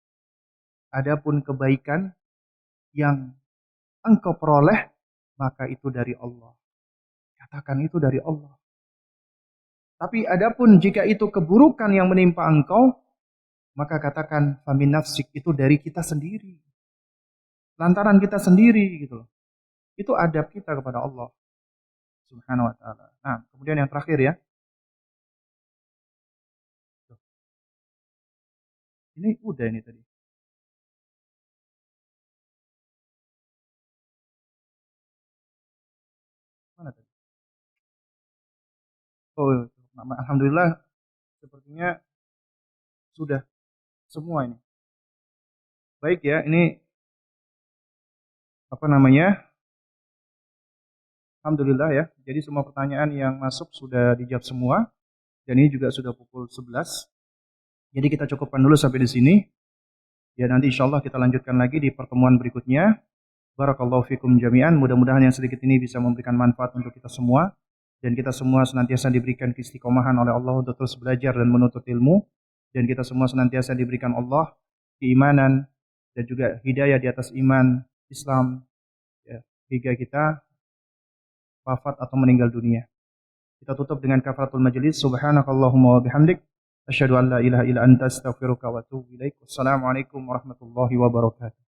Adapun kebaikan yang engkau peroleh maka itu dari Allah. Katakan itu dari Allah. Tapi adapun jika itu keburukan yang menimpa engkau, maka katakan famin nafsik, itu dari kita sendiri. Lantaran kita sendiri gitu loh. Itu adab kita kepada Allah Subhanahu wa taala. Nah, kemudian yang terakhir ya. Ini udah ini tadi. Mana tadi? Oh, alhamdulillah sepertinya sudah semua ini. Baik ya, ini apa namanya? Alhamdulillah ya. Jadi semua pertanyaan yang masuk sudah dijawab semua dan ini juga sudah pukul 11. Jadi kita cukupkan dulu sampai di sini. Ya nanti insya Allah kita lanjutkan lagi di pertemuan berikutnya. Barakallahu fikum jami'an. Mudah-mudahan yang sedikit ini bisa memberikan manfaat untuk kita semua. Dan kita semua senantiasa diberikan keistiqomahan oleh Allah untuk terus belajar dan menuntut ilmu. Dan kita semua senantiasa diberikan Allah keimanan dan juga hidayah di atas iman Islam. Ya, hingga kita wafat atau meninggal dunia. Kita tutup dengan kafaratul majlis. Subhanakallahumma wa bihamdik. Asyhadu an la ilaha illa anta astaghfiruka wa atubu ilaik. Wassalamualaikum warahmatullahi wabarakatuh.